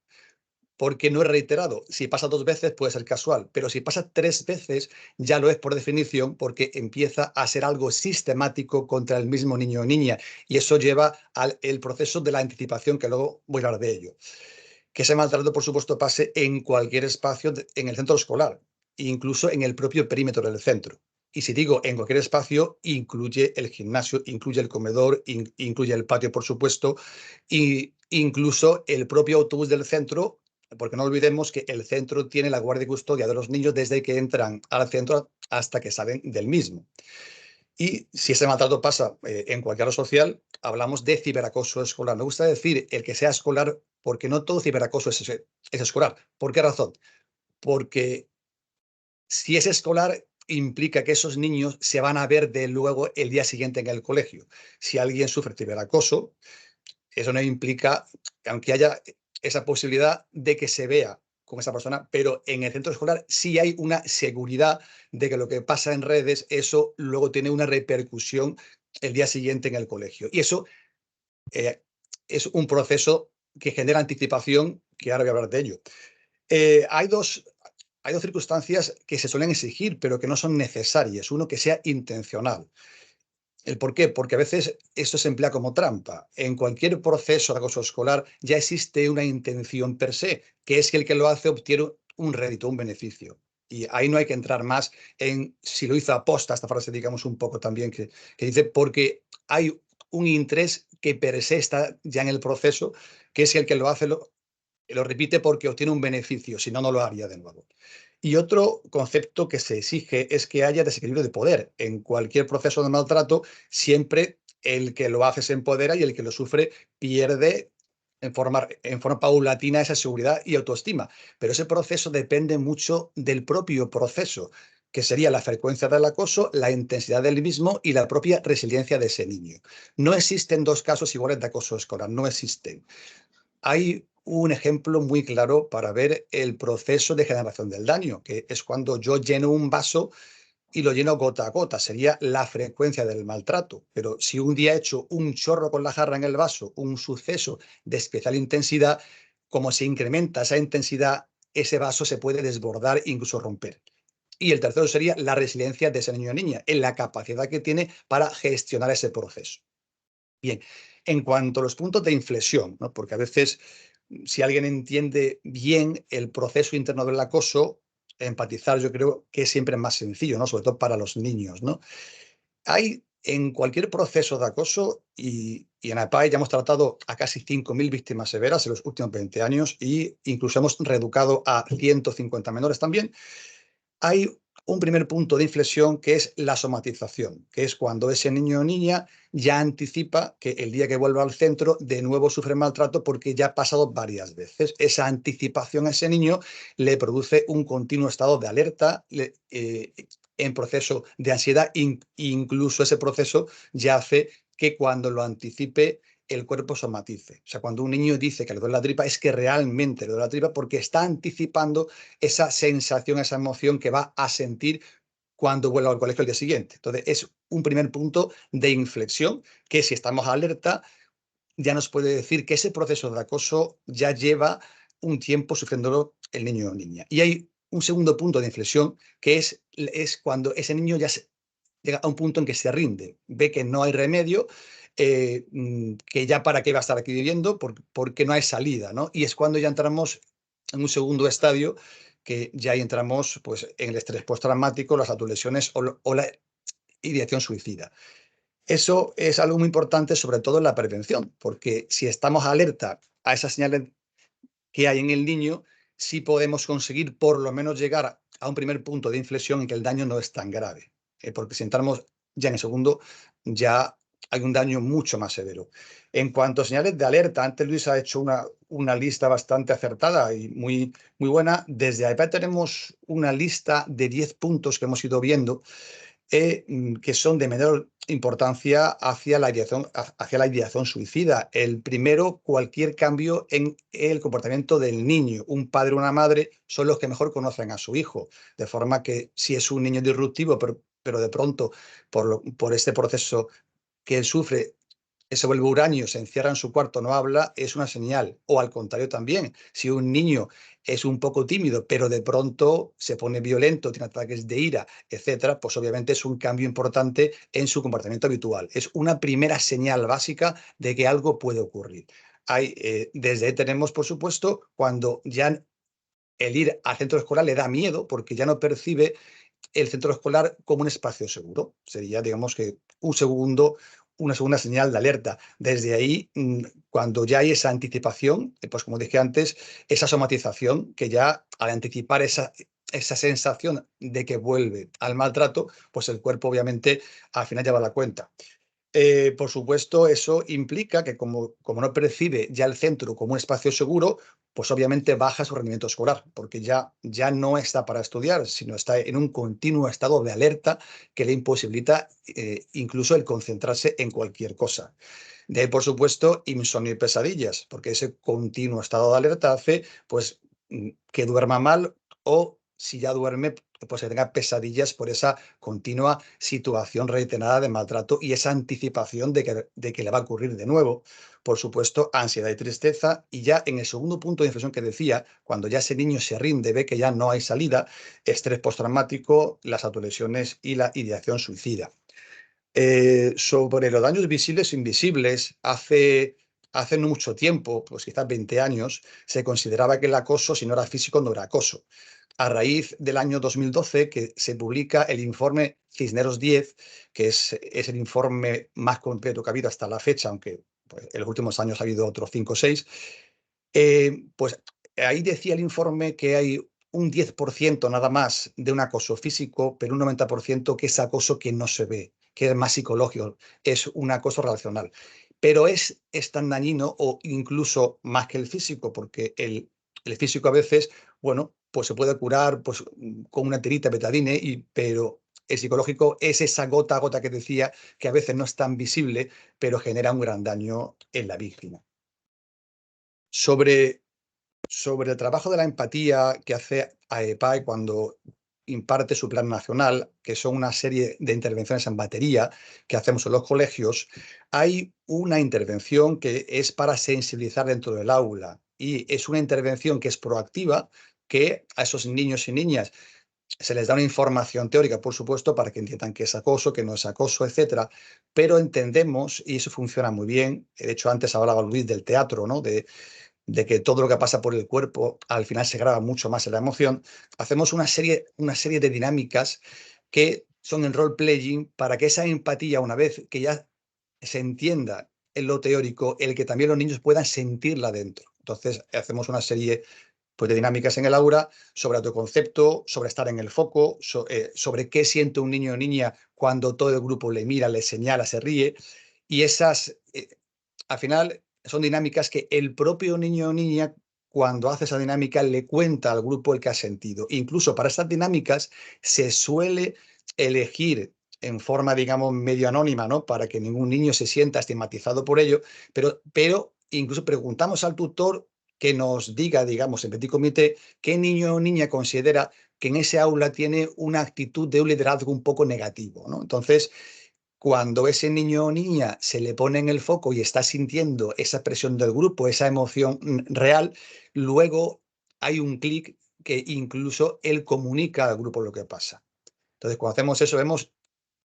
porque no es reiterado. Si pasa 2 veces puede ser casual, pero si pasa 3 veces ya lo es por definición, porque empieza a ser algo sistemático contra el mismo niño o niña, y eso lleva al proceso de la anticipación, que luego voy a hablar de ello. Que ese maltrato, por supuesto, pase en cualquier espacio en el centro escolar, incluso en el propio perímetro del centro. Y si digo en cualquier espacio, incluye el gimnasio, incluye el comedor, incluye el patio, por supuesto, e incluso el propio autobús del centro, porque no olvidemos que el centro tiene la guardia y custodia de los niños desde que entran al centro hasta que salen del mismo. Y si ese maltrato pasa en cualquier red social, hablamos de ciberacoso escolar. Me gusta decir el que sea escolar, porque no todo ciberacoso es escolar. ¿Por qué razón? Porque si es escolar, implica que esos niños se van a ver de luego el día siguiente en el colegio. Si alguien sufre ciberacoso, eso no implica, aunque haya esa posibilidad de que se vea con esa persona, pero en el centro escolar sí hay una seguridad de que lo que pasa en redes, eso luego tiene una repercusión el día siguiente en el colegio. Y eso es un proceso que genera anticipación, que ahora voy a hablar de ello. Hay dos circunstancias que se suelen exigir, pero que no son necesarias. Uno, que sea intencional. ¿El por qué? Porque a veces esto se emplea como trampa. En cualquier proceso de acoso escolar ya existe una intención per se, que es que el que lo hace obtiene un rédito, un beneficio. Y ahí no hay que entrar más en si lo hizo aposta, esta frase, digamos, un poco también, que dice, porque hay un interés que per se está ya en el proceso, que es que el que lo hace lo repite porque obtiene un beneficio, si no, no lo haría de nuevo. Y otro concepto que se exige es que haya desequilibrio de poder. En cualquier proceso de maltrato, siempre el que lo hace se empodera y el que lo sufre pierde en forma paulatina esa seguridad y autoestima. Pero ese proceso depende mucho del propio proceso, que sería la frecuencia del acoso, la intensidad del mismo y la propia resiliencia de ese niño. No existen 2 casos iguales de acoso escolar, no existen. Hay un ejemplo muy claro para ver el proceso de generación del daño, que es cuando yo lleno un vaso y lo lleno gota a gota. Sería la frecuencia del maltrato. Pero si un día he hecho un chorro con la jarra en el vaso, un suceso de especial intensidad, como se incrementa esa intensidad, ese vaso se puede desbordar e incluso romper. Y el tercero sería la resiliencia de ese niño o niña, en la capacidad que tiene para gestionar ese proceso. Bien, en cuanto a los puntos de inflexión, ¿no? Porque a veces, si alguien entiende bien el proceso interno del acoso, empatizar yo creo que es siempre más sencillo, ¿no? Sobre todo para los niños, ¿no? Hay en cualquier proceso de acoso, y en AEPAE ya hemos tratado a casi 5.000 víctimas severas en los últimos 20 años e incluso hemos reeducado a 150 menores también. Hay un primer punto de inflexión que es la somatización, que es cuando ese niño o niña ya anticipa que el día que vuelva al centro de nuevo sufre maltrato porque ya ha pasado varias veces. Esa anticipación a ese niño le produce un continuo estado de alerta, en proceso de ansiedad, incluso ese proceso ya hace que cuando lo anticipe el cuerpo somatice. O sea, cuando un niño dice que le duele la tripa, es que realmente le duele la tripa porque está anticipando esa sensación, esa emoción que va a sentir cuando vuelva al colegio el día siguiente. Entonces, es un primer punto de inflexión que, si estamos alerta, ya nos puede decir que ese proceso de acoso ya lleva un tiempo sufriéndolo el niño o niña. Y hay un segundo punto de inflexión que es cuando ese niño ya llega a un punto en que se rinde, ve que no hay remedio, que ya para qué va a estar aquí viviendo, porque no hay salida, ¿no? Y es cuando ya entramos en un segundo estadio, que ya ahí entramos pues, en el estrés postraumático, las autolesiones o la ideación suicida. Eso es algo muy importante, sobre todo en la prevención, porque si estamos alerta a esas señales que hay en el niño, sí podemos conseguir por lo menos llegar a un primer punto de inflexión en que el daño no es tan grave. Porque si entramos ya en el segundo, ya hay un daño mucho más severo. En cuanto a señales de alerta, antes Luis ha hecho una lista bastante acertada y muy, muy buena. Desde AEPA tenemos una lista de 10 puntos que hemos ido viendo, que son de menor importancia hacia la ideación suicida. El primero, cualquier cambio en el comportamiento del niño. Un padre o una madre son los que mejor conocen a su hijo, de forma que si es un niño disruptivo, pero de pronto por este proceso que él sufre, se vuelve huraño, se encierra en su cuarto, no habla, es una señal. O al contrario también, si un niño es un poco tímido, pero de pronto se pone violento, tiene ataques de ira, etcétera, pues obviamente es un cambio importante en su comportamiento habitual. Es una primera señal básica de que algo puede ocurrir. Desde ahí tenemos, por supuesto, cuando ya el ir al centro escolar le da miedo porque ya no percibe el centro escolar como un espacio seguro. Sería, digamos, que una segunda señal de alerta. Desde ahí, cuando ya hay esa anticipación, pues como dije antes, esa somatización, que ya al anticipar esa sensación de que vuelve al maltrato, pues el cuerpo obviamente al final lleva la cuenta. Por supuesto, eso implica que como no percibe ya el centro como un espacio seguro, pues obviamente baja su rendimiento escolar, porque ya no está para estudiar, sino está en un continuo estado de alerta que le imposibilita incluso el concentrarse en cualquier cosa. De ahí, por supuesto, insomnio y pesadillas, porque ese continuo estado de alerta hace pues, que duerma mal, o si ya duerme, pues que tenga pesadillas por esa continua situación reiterada de maltrato y esa anticipación de que le va a ocurrir de nuevo. Por supuesto, ansiedad y tristeza. Y ya en el segundo punto de inflexión que decía, cuando ya ese niño se rinde, ve que ya no hay salida, estrés postraumático, las autolesiones y la ideación suicida. Sobre los daños visibles e invisibles, hace no mucho tiempo, pues quizás 20 años, se consideraba que el acoso, si no era físico, no era acoso. A raíz del año 2012, que se publica el informe Cisneros 10, que es el informe más completo que ha habido hasta la fecha, aunque pues, en los últimos años ha habido otros 5 o 6, pues ahí decía el informe que hay un 10% nada más de un acoso físico, pero un 90% que es acoso que no se ve, que es más psicológico, es un acoso relacional. Pero es tan dañino o incluso más que el físico, porque el físico a veces, bueno, pues se puede curar pues, con una tirita betadine, pero el psicológico es esa gota a gota que decía, que a veces no es tan visible, pero genera un gran daño en la víctima. Sobre el trabajo de la empatía que hace AEPAE cuando imparte su plan nacional, que son una serie de intervenciones en batería que hacemos en los colegios, hay una intervención que es para sensibilizar dentro del aula, y es una intervención que es proactiva, que a esos niños y niñas se les da una información teórica, por supuesto, para que entiendan qué es acoso, qué no es acoso, etcétera, pero entendemos, y eso funciona muy bien. De hecho, antes hablaba Luis del teatro, ¿no? De que todo lo que pasa por el cuerpo al final se graba mucho más en la emoción. Hacemos una serie de dinámicas que son en role-playing, para que esa empatía, una vez que ya se entienda en lo teórico, el que también los niños puedan sentirla dentro. Entonces, hacemos una serie pues, de dinámicas en el aula sobre autoconcepto, sobre estar en el foco, sobre qué siente un niño o niña cuando todo el grupo le mira, le señala, se ríe. Y esas, al final, son dinámicas que el propio niño o niña, cuando hace esa dinámica, le cuenta al grupo el que ha sentido. Incluso para estas dinámicas se suele elegir en forma, digamos, medio anónima, ¿no? Para que ningún niño se sienta estigmatizado por ello, pero incluso preguntamos al tutor que nos diga, digamos, en petit comité, qué niño o niña considera que en ese aula tiene una actitud de un liderazgo un poco negativo, ¿no? Entonces, cuando ese niño o niña se le pone en el foco y está sintiendo esa presión del grupo, esa emoción real, luego hay un clic que incluso él comunica al grupo lo que pasa. Entonces, cuando hacemos eso, vemos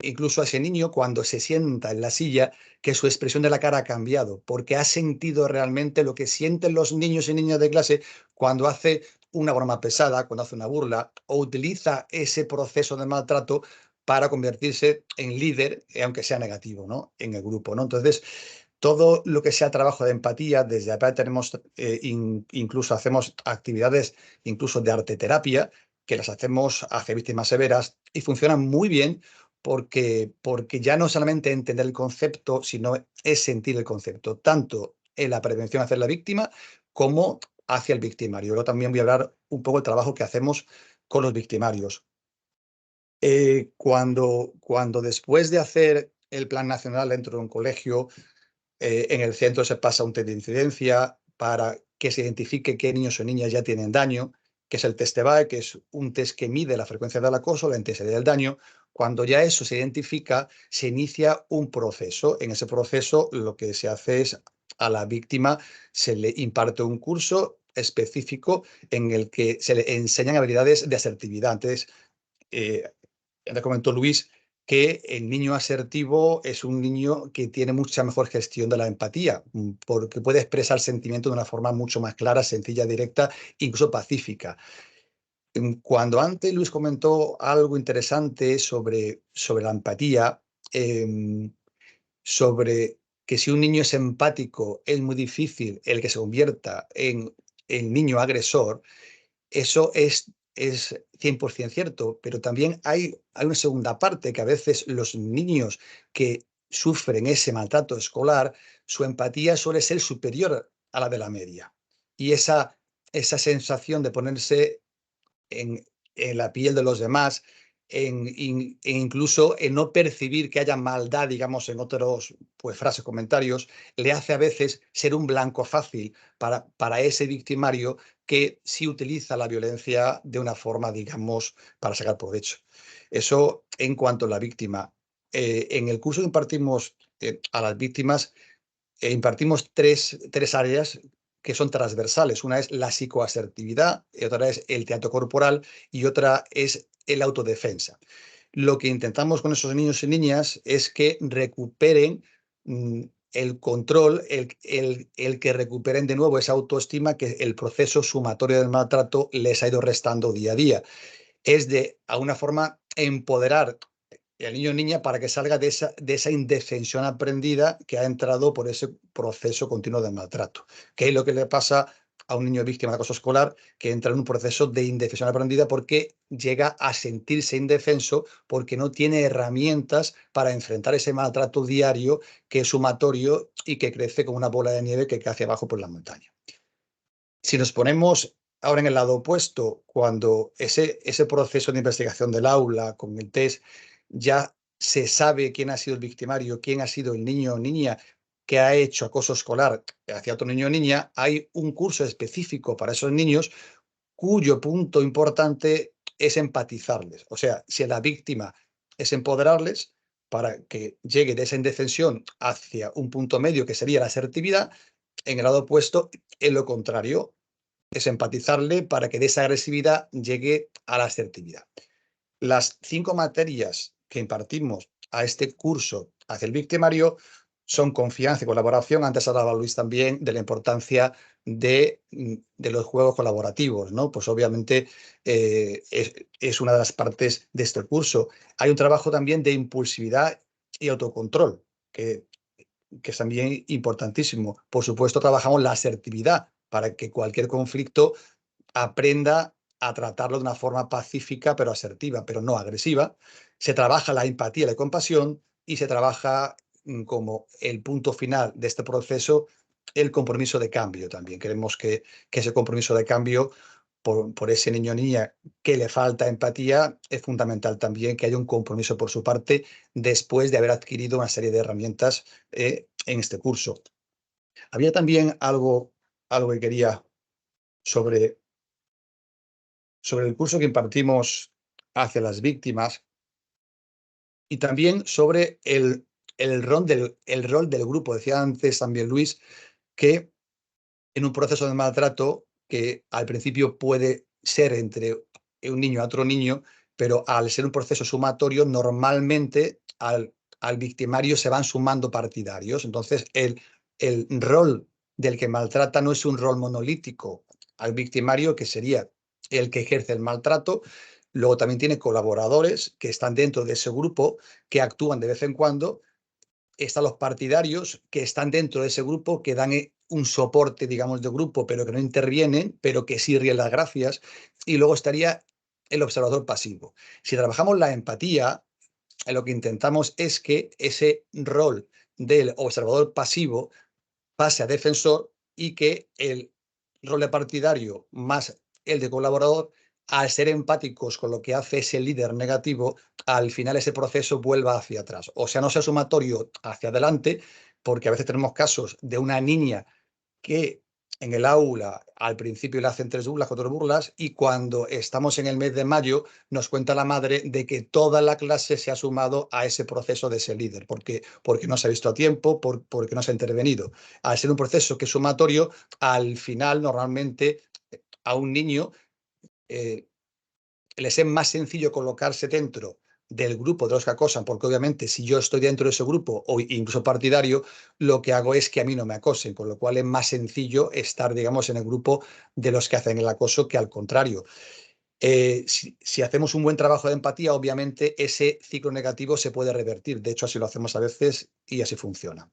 incluso a ese niño cuando se sienta en la silla que su expresión de la cara ha cambiado, porque ha sentido realmente lo que sienten los niños y niñas de clase cuando hace una broma pesada, cuando hace una burla o utiliza ese proceso de maltrato para convertirse en líder, aunque sea negativo, ¿no? En el grupo, ¿no? Entonces, todo lo que sea trabajo de empatía, desde acá tenemos, incluso hacemos actividades incluso de arte terapia, que las hacemos hacia víctimas severas y funcionan muy bien porque ya no solamente entender el concepto, sino es sentir el concepto, tanto en la prevención hacia la víctima como hacia el victimario. Yo también voy a hablar un poco del trabajo que hacemos con los victimarios. Cuando después de hacer el plan nacional dentro de un colegio, en el centro se pasa un test de incidencia para que se identifique qué niños o niñas ya tienen daño, que es el test EVAE, que es un test que mide la frecuencia del acoso, la intensidad del daño. Cuando ya eso se identifica, se inicia un proceso. En ese proceso lo que se hace es a la víctima se le imparte un curso específico en el que se le enseñan habilidades de asertividad. Entonces, ya comentó Luis que el niño asertivo es un niño que tiene mucha mejor gestión de la empatía, porque puede expresar sentimientos de una forma mucho más clara, sencilla, directa, incluso pacífica. Cuando antes Luis comentó algo interesante sobre la empatía, sobre que si un niño es empático es muy difícil el que se convierta en el niño agresor, eso es 100% cierto, pero también hay una segunda parte, que a veces los niños que sufren ese maltrato escolar, su empatía suele ser superior a la de la media. Y esa sensación de ponerse en la piel de los demás, e incluso en no percibir que haya maldad, digamos, en otros pues, frases, comentarios, le hace a veces ser un blanco fácil para ese victimario que sí utiliza la violencia de una forma, digamos, para sacar provecho. Eso en cuanto a la víctima. En el curso que impartimos a las víctimas, impartimos tres áreas que son transversales. Una es la psicoasertividad, otra es el teatro corporal y otra es el autodefensa. Lo que intentamos con esos niños y niñas es que recuperen el control, el que recuperen de nuevo esa autoestima que el proceso sumatorio del maltrato les ha ido restando día a día. Es de alguna forma empoderar el niño o niña para que salga de esa indefensión aprendida que ha entrado por ese proceso continuo de maltrato, que es lo que le pasa a un niño víctima de acoso escolar, que entra en un proceso de indefensión aprendida porque llega a sentirse indefenso porque no tiene herramientas para enfrentar ese maltrato diario que es sumatorio y que crece como una bola de nieve que cae hacia abajo por la montaña. Si nos ponemos ahora en el lado opuesto, cuando ese proceso de investigación del aula con el test ya se sabe quién ha sido el victimario, quién ha sido el niño o niña que ha hecho acoso escolar hacia otro niño o niña, hay un curso específico para esos niños cuyo punto importante es empatizarles. O sea, si la víctima es empoderarles para que llegue de esa indefensión hacia un punto medio que sería la asertividad, en el lado opuesto es lo contrario, es empatizarle para que de esa agresividad llegue a la asertividad. Las 5 materias que impartimos a este curso hacia el victimario son confianza y colaboración. Antes hablaba Luis también de la importancia de los juegos colaborativos, ¿no? Pues obviamente es una de las partes de este curso. Hay un trabajo también de impulsividad y autocontrol, que es también importantísimo. Por supuesto, trabajamos la asertividad para que cualquier conflicto aprenda a tratarlo de una forma pacífica, pero asertiva, pero no agresiva. Se trabaja la empatía y la compasión y se trabaja como el punto final de este proceso el compromiso de cambio también. Queremos que ese compromiso de cambio por ese niño o niña que le falta empatía, es fundamental también que haya un compromiso por su parte después de haber adquirido una serie de herramientas en este curso. Había también algo que quería sobre el curso que impartimos hacia las víctimas y también sobre el rol del grupo. Decía antes también Luis que en un proceso de maltrato que al principio puede ser entre un niño a otro niño, pero al ser un proceso sumatorio, normalmente al victimario se van sumando partidarios. Entonces, el rol del que maltrata no es un rol monolítico. Al victimario, que sería el que ejerce el maltrato, luego también tiene colaboradores que están dentro de ese grupo, que actúan de vez en cuando. Están los partidarios que están dentro de ese grupo, que dan un soporte, digamos, de grupo, pero que no intervienen, pero que sí ríen las gracias. Y luego estaría el observador pasivo. Si trabajamos la empatía, lo que intentamos es que ese rol del observador pasivo pase a defensor y que el rol de partidario más el de colaborador, al ser empáticos con lo que hace ese líder negativo, al final ese proceso vuelva hacia atrás. O sea, no sea sumatorio hacia adelante, porque a veces tenemos casos de una niña que en el aula al principio le hacen 3 burlas, 4 burlas, y cuando estamos en el mes de mayo nos cuenta la madre de que toda la clase se ha sumado a ese proceso de ese líder, porque no se ha visto a tiempo, porque no se ha intervenido. Al ser un proceso que es sumatorio, al final normalmente a un niño les es más sencillo colocarse dentro del grupo de los que acosan, porque obviamente si yo estoy dentro de ese grupo o incluso partidario, lo que hago es que a mí no me acosen, con lo cual es más sencillo estar, digamos, en el grupo de los que hacen el acoso que al contrario. Si hacemos un buen trabajo de empatía, obviamente ese ciclo negativo se puede revertir. De hecho, así lo hacemos a veces y así funciona.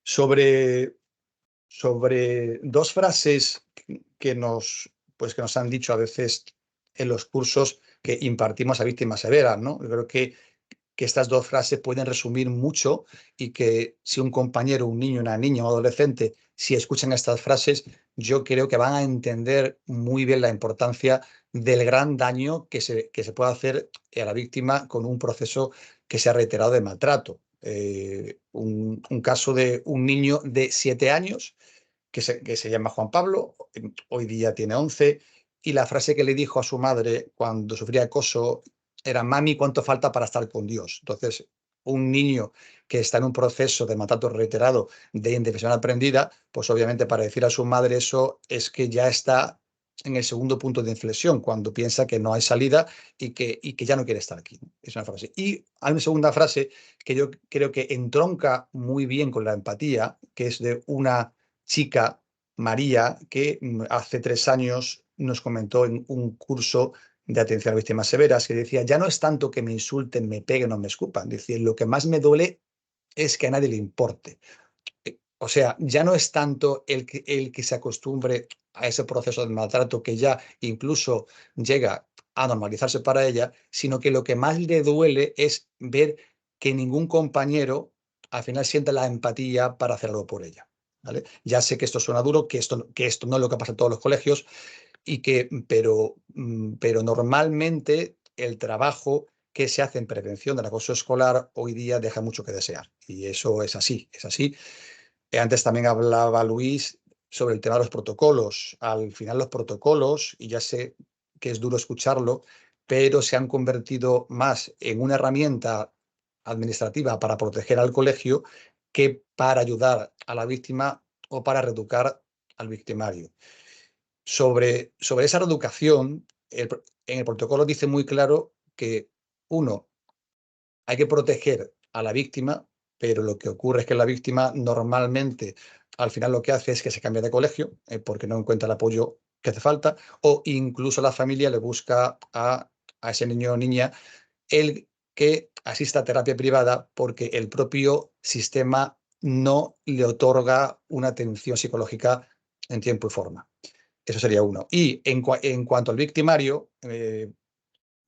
Sobre 2 frases que nos han dicho a veces en los cursos que impartimos a víctimas severas, ¿no? Yo creo que estas 2 frases pueden resumir mucho y que si un compañero, un niño, una niña o adolescente, si escuchan estas frases, yo creo que van a entender muy bien la importancia del gran daño que se puede hacer a la víctima con un proceso que se ha reiterado de maltrato. Un caso de un niño de 7 años que se llama Juan Pablo, hoy día tiene 11, y la frase que le dijo a su madre cuando sufría acoso era: mami, ¿cuánto falta para estar con Dios? Entonces, un niño que está en un proceso de maltrato reiterado, de indefensión aprendida, pues obviamente para decir a su madre eso es que ya está en el segundo punto de inflexión, cuando piensa que no hay salida y que ya no quiere estar aquí. Es una frase. Y hay una segunda frase que yo creo que entronca muy bien con la empatía, que es de una chica, María, que hace 3 años nos comentó en un curso de atención a víctimas severas, que decía: ya no es tanto que me insulten, me peguen o me escupan, decía, lo que más me duele es que a nadie le importe. O sea, ya no es tanto el que se acostumbre a ese proceso de maltrato que ya incluso llega a normalizarse para ella, sino que lo que más le duele es ver que ningún compañero al final siente la empatía para hacer algo por ella. ¿Vale? Ya sé que esto suena duro, que esto no es lo que pasa en todos los colegios, pero normalmente el trabajo que se hace en prevención del acoso escolar hoy día deja mucho que desear. Y eso es así, es así. Antes también hablaba Luis sobre el tema de los protocolos. Al final los protocolos, y ya sé que es duro escucharlo, pero se han convertido más en una herramienta administrativa para proteger al colegio que para ayudar a la víctima o para reeducar al victimario. Sobre esa reeducación, en el protocolo dice muy claro que, uno, hay que proteger a la víctima, pero lo que ocurre es que la víctima normalmente al final lo que hace es que se cambia de colegio porque no encuentra el apoyo que hace falta, o incluso la familia le busca a ese niño o niña el que asista a terapia privada porque el propio sistema no le otorga una atención psicológica en tiempo y forma. Eso sería uno. Y en cuanto al victimario,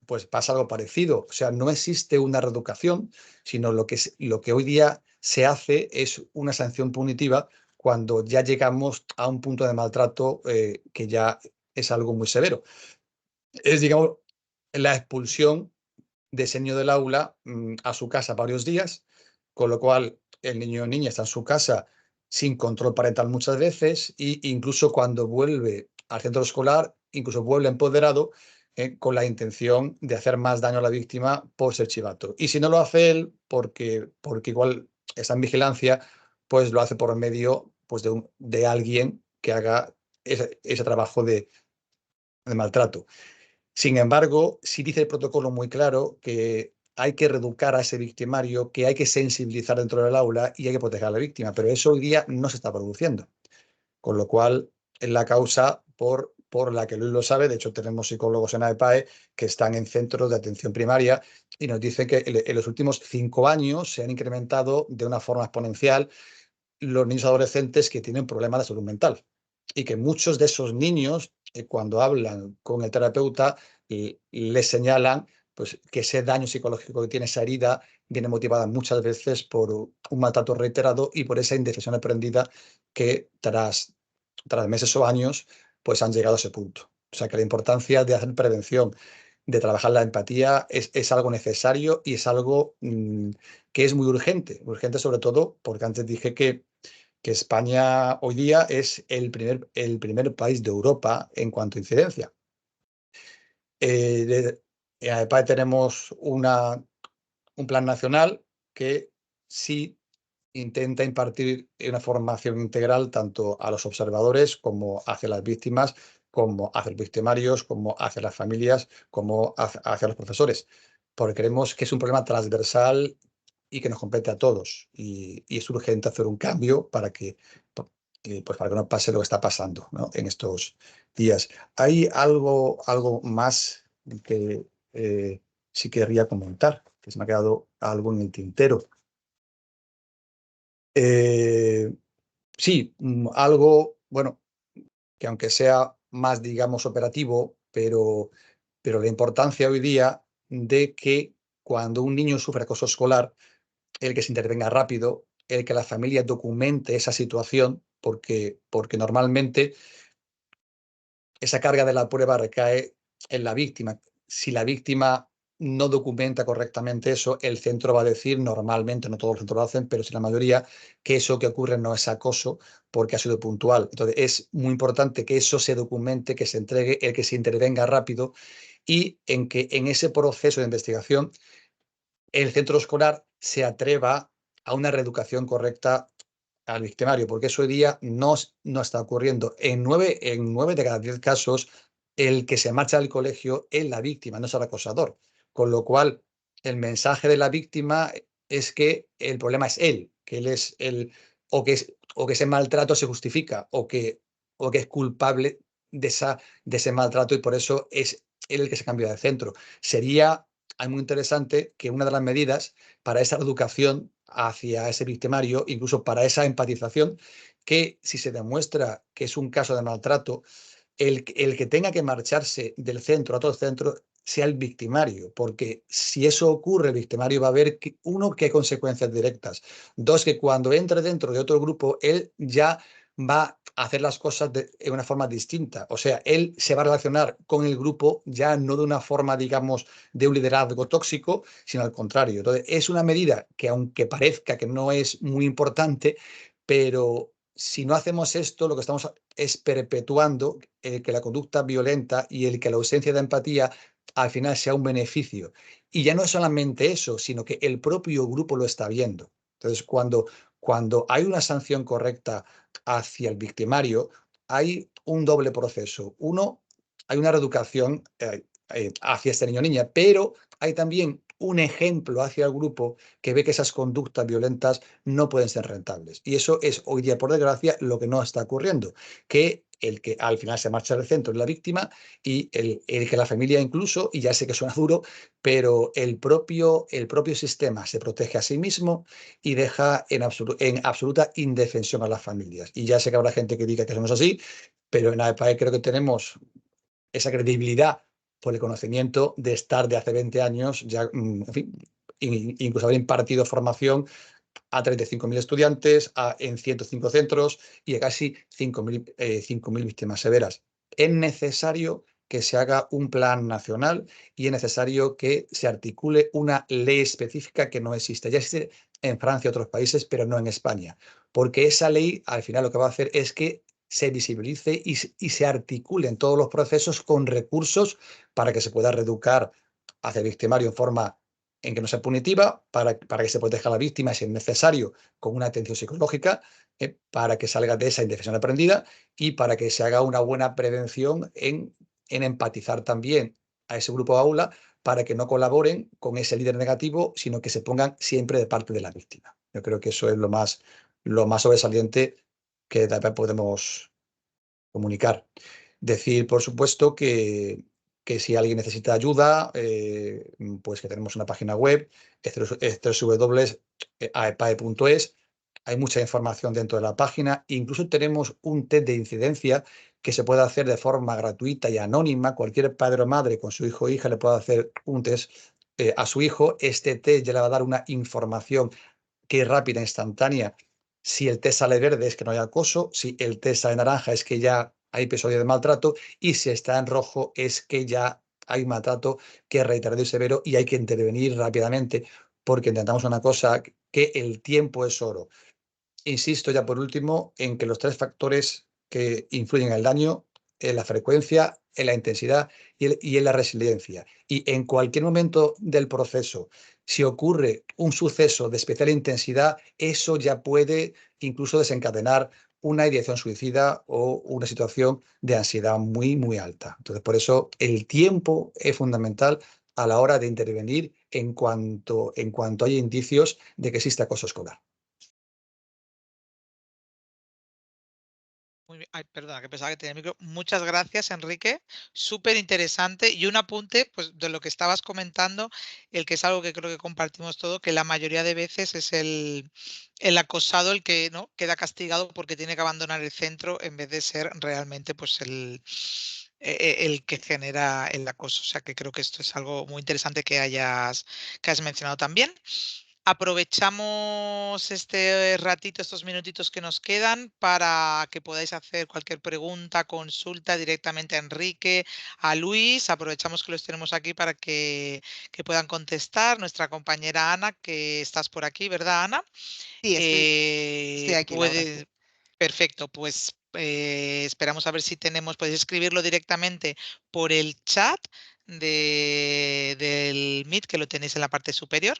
pues pasa algo parecido. O sea, no existe una reeducación, sino lo que hoy día se hace es una sanción punitiva cuando ya llegamos a un punto de maltrato que ya es algo muy severo. Es, digamos, la expulsión de ese niño del aula a su casa varios días, con lo cual el niño o niña está en su casa sin control parental muchas veces e incluso cuando vuelve al centro escolar, incluso vuelve empoderado con la intención de hacer más daño a la víctima por ser chivato. Y si no lo hace él, porque igual está en vigilancia, pues lo hace por medio pues, de alguien que haga ese trabajo de maltrato. Sin embargo, sí dice el protocolo muy claro que hay que reeducar a ese victimario, que hay que sensibilizar dentro del aula y hay que proteger a la víctima, pero eso hoy día no se está produciendo. Con lo cual, es la causa por la que Luis lo sabe. De hecho, tenemos psicólogos en AEPAE que están en centros de atención primaria y nos dicen que en los últimos 5 años se han incrementado de una forma exponencial los niños adolescentes que tienen problemas de salud mental y que muchos de esos niños, cuando hablan con el terapeuta, les señalan pues, que ese daño psicológico que tiene esa herida viene motivada muchas veces por un maltrato reiterado y por esa indecisión aprendida que tras meses o años pues han llegado a ese punto. O sea que la importancia de hacer prevención, de trabajar la empatía es algo necesario y es algo que es muy urgente sobre todo porque antes dije que España hoy día es el primer país de Europa en cuanto a incidencia. En AEPAE tenemos un plan nacional que sí intenta impartir una formación integral tanto a los observadores como hacia las víctimas, como hacia los victimarios, como hacia las familias, como hacia los profesores, porque creemos que es un problema transversal y que nos compete a todos y es urgente hacer un cambio para que pues para que no pase lo que está pasando, ¿no? En estos días. Hay algo más que sí querría comentar, que se me ha quedado algo en el tintero. Sí, algo, bueno, que aunque sea más, digamos, operativo, pero la importancia hoy día de que cuando un niño sufre acoso escolar, el que se intervenga rápido, el que la familia documente esa situación, porque normalmente esa carga de la prueba recae en la víctima. Si la víctima no documenta correctamente eso, el centro va a decir, normalmente, no todos los centros lo hacen, pero sí la mayoría, que eso que ocurre no es acoso porque ha sido puntual. Entonces, es muy importante que eso se documente, que se entregue, el que se intervenga rápido y en que en ese proceso de investigación el centro escolar se atreva a una reeducación correcta al victimario, porque eso hoy día no está ocurriendo. En 9 de cada 10 casos, el que se marcha del colegio es la víctima, no es el acosador. Con lo cual, el mensaje de la víctima es que el problema es él, que él es o que ese maltrato se justifica, o que es culpable de ese maltrato y por eso es él el que se cambia de centro. Sería muy interesante que una de las medidas para esa educación hacia ese victimario, incluso para esa empatización, que si se demuestra que es un caso de maltrato, el que tenga que marcharse del centro a otro centro sea el victimario, porque si eso ocurre, el victimario va a ver, uno, qué consecuencias directas, dos, que cuando entre dentro de otro grupo, él ya va a hacer las cosas de una forma distinta. O sea, él se va a relacionar con el grupo ya no de una forma, digamos, de un liderazgo tóxico, sino al contrario. Entonces, es una medida que, aunque parezca que no es muy importante, pero si no hacemos esto, lo que estamos es perpetuando que la conducta violenta y el que la ausencia de empatía al final sea un beneficio. Y ya no es solamente eso, sino que el propio grupo lo está viendo. Entonces, cuando hay una sanción correcta hacia el victimario, hay un doble proceso. Uno, hay una reeducación hacia este niño o niña, pero hay también un ejemplo hacia el grupo que ve que esas conductas violentas no pueden ser rentables. Y eso es hoy día, por desgracia, lo que no está ocurriendo, que el que al final se marcha del centro es la víctima y el que la familia incluso, y ya sé que suena duro, pero el propio sistema se protege a sí mismo y deja en absoluta indefensión a las familias. Y ya sé que habrá gente que diga que eso no es así, pero en AEPAE creo que tenemos esa credibilidad por el conocimiento de estar de hace 20 años, ya, en fin, incluso haber impartido formación a 35.000 estudiantes, en 105 centros y a casi 5.000 víctimas severas. es necesario que se haga un plan nacional y es necesario que se articule una ley específica que no existe. Ya existe en Francia y otros países, pero no en España, porque esa ley al final lo que va a hacer es que se visibilice y se articulen todos los procesos con recursos para que se pueda reeducar hacia el victimario en forma en que no sea punitiva, para que se proteja a la víctima si es necesario, con una atención psicológica, para que salga de esa indefensión aprendida y para que se haga una buena prevención en empatizar también a ese grupo de aula para que no colaboren con ese líder negativo, sino que se pongan siempre de parte de la víctima. Yo creo que eso es lo más sobresaliente que también podemos comunicar. Decir, por supuesto, que si alguien necesita ayuda, pues que tenemos una página web, www.aepae.es. Hay mucha información dentro de la página. Incluso tenemos un test de incidencia que se puede hacer de forma gratuita y anónima. Cualquier padre o madre con su hijo o hija le puede hacer un test a su hijo. Este test ya le va a dar una información que es rápida, instantánea. Si el test sale verde es que no hay acoso, si el test sale naranja es que ya hay episodio de maltrato y si está en rojo es que ya hay maltrato que es reiterado y severo y hay que intervenir rápidamente porque intentamos una cosa, que el tiempo es oro. Insisto ya por último en que los 3 factores que influyen en el daño en la frecuencia, en la intensidad y en la resiliencia. Y en cualquier momento del proceso, si ocurre un suceso de especial intensidad, eso ya puede incluso desencadenar una ideación suicida o una situación de ansiedad muy, muy alta. Entonces, por eso el tiempo es fundamental a la hora de intervenir en cuanto haya indicios de que existe acoso escolar. Muy bien. Ay, perdona, que pensaba que tenía el micro. Muchas gracias, Enrique. Súper interesante. Y un apunte, pues, de lo que estabas comentando, el que es algo que creo que compartimos todo, que la mayoría de veces es el acosado el que no queda castigado porque tiene que abandonar el centro en vez de ser realmente pues el que genera el acoso. O sea que creo que esto es algo muy interesante que has mencionado también. Aprovechamos este ratito, estos minutitos que nos quedan para que podáis hacer cualquier pregunta, consulta directamente a Enrique, a Luis. Aprovechamos que los tenemos aquí para que puedan contestar. Nuestra compañera Ana, que estás por aquí, ¿verdad, Ana? Sí, estoy aquí, Laura. Perfecto, pues esperamos a ver si podéis escribirlo directamente por el chat del Meet, que lo tenéis en la parte superior.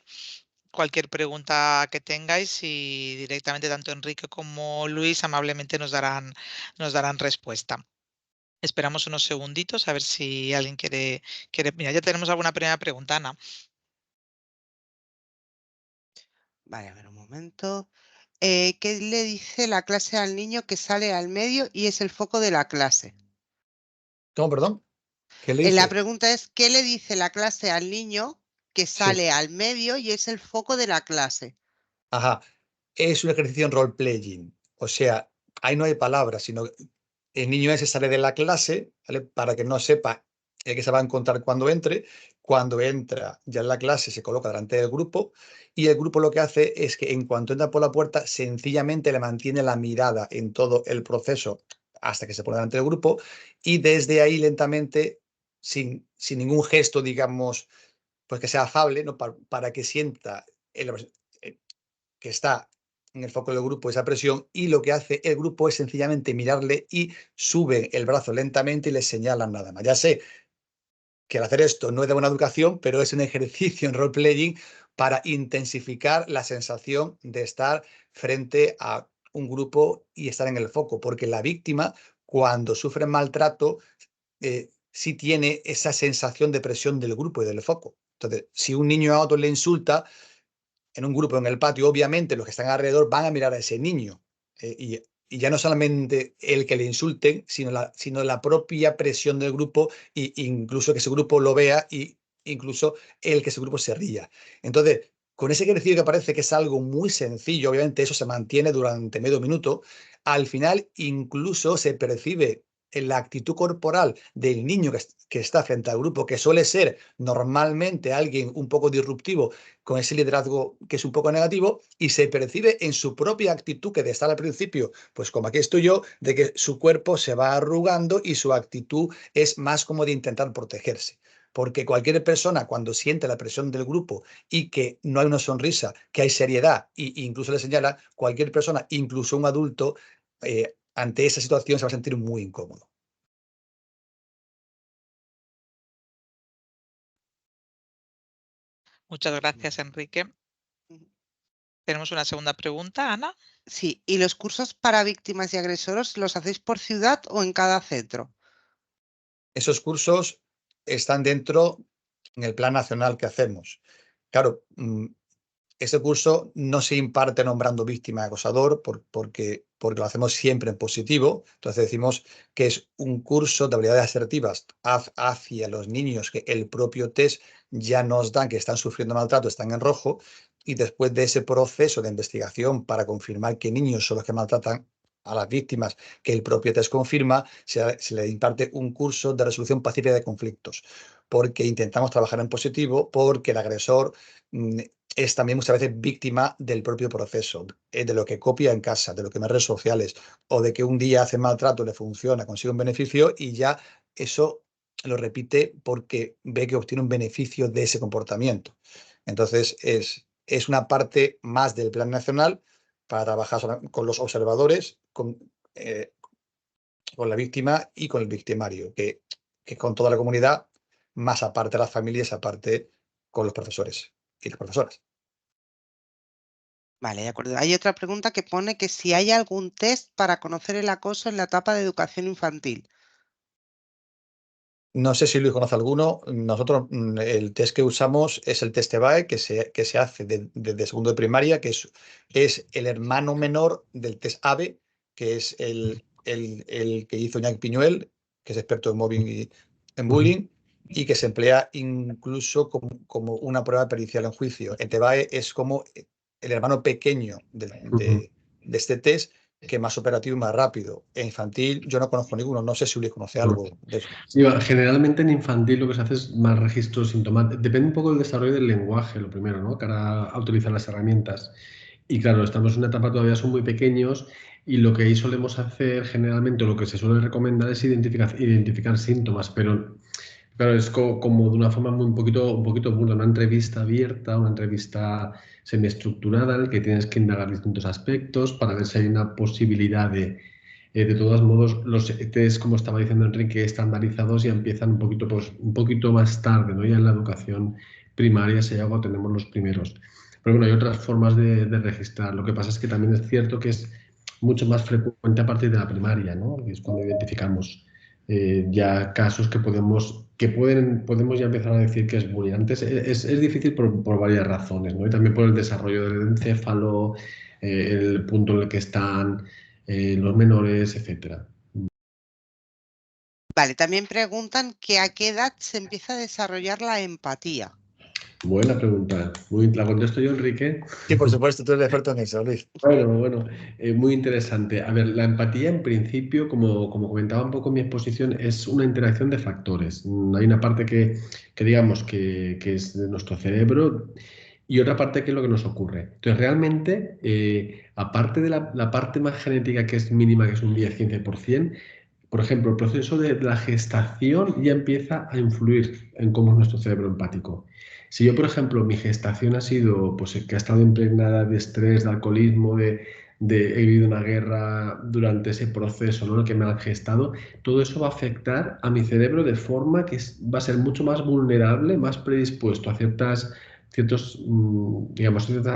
Cualquier pregunta que tengáis y directamente tanto Enrique como Luis amablemente nos darán respuesta. Esperamos unos segunditos a ver si alguien quiere. Mira, ya tenemos alguna primera pregunta, Ana. Vale, a ver un momento. ¿Qué le dice la clase al niño que sale al medio y es el foco de la clase? ¿Cómo, perdón? ¿Qué le dice? La pregunta es, ¿qué le dice la clase al niño que sale al medio y es el foco de la clase? Ajá. Es un ejercicio en role-playing. O sea, ahí no hay palabras, sino el niño ese sale de la clase, ¿vale? Para que no sepa el que se va a encontrar cuando entre. Cuando entra ya en la clase se coloca delante del grupo y el grupo lo que hace es que en cuanto entra por la puerta sencillamente le mantiene la mirada en todo el proceso hasta que se pone delante del grupo y desde ahí lentamente, sin ningún gesto, digamos, pues que sea afable, ¿no? Para que sienta que está en el foco del grupo esa presión y lo que hace el grupo es sencillamente mirarle y sube el brazo lentamente y le señalan nada más. Ya sé que al hacer esto no es de buena educación, pero es un ejercicio en role-playing para intensificar la sensación de estar frente a un grupo y estar en el foco, porque la víctima, cuando sufre maltrato, sí tiene esa sensación de presión del grupo y del foco. Entonces, si un niño a otro le insulta, en un grupo en el patio, obviamente los que están alrededor van a mirar a ese niño. Y ya no solamente el que le insulten, sino la propia presión del grupo e incluso que ese grupo lo vea y incluso el que ese grupo se ría. Entonces, con ese ejercicio que parece que es algo muy sencillo, obviamente eso se mantiene durante medio minuto, al final incluso se percibe en la actitud corporal del niño que está frente al grupo, que suele ser normalmente alguien un poco disruptivo, con ese liderazgo que es un poco negativo, y se percibe en su propia actitud, que de estar al principio, pues como aquí estoy yo, de que su cuerpo se va arrugando y su actitud es más como de intentar protegerse. Porque cualquier persona, cuando siente la presión del grupo y que no hay una sonrisa, que hay seriedad, e incluso le señala, cualquier persona, incluso un adulto, ante esa situación se va a sentir muy incómodo. Muchas gracias, Enrique. Tenemos una segunda pregunta, Ana. Sí, ¿y los cursos para víctimas y agresores los hacéis por ciudad o en cada centro? Esos cursos están dentro en el plan nacional que hacemos. Claro, ese curso no se imparte nombrando víctima y acosador porque lo hacemos siempre en positivo. Entonces decimos que es un curso de habilidades asertivas hacia los niños que el propio test ya nos da que están sufriendo maltrato, están en rojo, y después de ese proceso de investigación para confirmar qué niños son los que maltratan a las víctimas, que el propio test confirma, se le imparte un curso de resolución pacífica de conflictos, porque intentamos trabajar en positivo, porque el agresor es también muchas veces víctima del propio proceso, de lo que copia en casa, de lo que ve en redes sociales, o de que un día hace maltrato, le funciona, consigue un beneficio y ya eso lo repite porque ve que obtiene un beneficio de ese comportamiento. Entonces es una parte más del plan nacional para trabajar con los observadores, con la víctima y con el victimario, que con toda la comunidad, más aparte de las familias, aparte con los profesores y las profesoras. Vale, de acuerdo. Hay otra pregunta que pone que si hay algún test para conocer el acoso en la etapa de educación infantil. No sé si Luis conoce alguno. Nosotros el test que usamos es el test EBAE, que se hace desde segundo de primaria, que es el hermano menor del test ABE, que es el que hizo Iñaki Piñuel, que es experto en mobbing y en bullying, y que se emplea incluso como una prueba pericial en juicio. El TEBAE es como el hermano pequeño de este test, que es más operativo y más rápido. En infantil yo no conozco ninguno, no sé si Luis conoce algo de eso. Sí, generalmente en infantil lo que se hace es más registros sintomáticos. Depende un poco del desarrollo del lenguaje, lo primero, ¿no? Cara a utilizar las herramientas. Y claro, estamos en una etapa todavía, son muy pequeños, y lo que ahí solemos hacer generalmente, o lo que se suele recomendar es identificar síntomas, pero claro, es como de una forma un poquito burda, una entrevista abierta, una entrevista semiestructurada en la que tienes que indagar distintos aspectos para ver si hay una posibilidad de todos modos, los test, como estaba diciendo Enrique, estandarizados ya empiezan un poquito más tarde, ¿no? Ya en la educación primaria, si algo tenemos los primeros. Pero bueno, hay otras formas de registrar. Lo que pasa es que también es cierto que es mucho más frecuente a partir de la primaria, ¿no? Es cuando identificamos ya casos que podemos ya empezar a decir que es bullying. Antes es difícil por varias razones, ¿no? Y también por el desarrollo del encéfalo, el punto en el que están los menores, etcétera. Vale, también preguntan que a qué edad se empieza a desarrollar la empatía. Buena pregunta. ¿La contesto yo, Enrique? Sí, por supuesto, tú eres experto en eso, Luis. Bueno, muy interesante. A ver, la empatía en principio, como comentaba un poco en mi exposición, es una interacción de factores. Hay una parte que digamos que es de nuestro cerebro y otra parte que es lo que nos ocurre. Entonces, realmente, aparte de la parte más genética, que es mínima, que es un 10-15%, por ejemplo, el proceso de la gestación ya empieza a influir en cómo es nuestro cerebro empático. Si yo, por ejemplo, mi gestación ha sido, pues, que ha estado impregnada de estrés, de alcoholismo, he vivido una guerra durante ese proceso, ¿no?, en el que me han gestado, todo eso va a afectar a mi cerebro de forma que va a ser mucho más vulnerable, más predispuesto a ciertas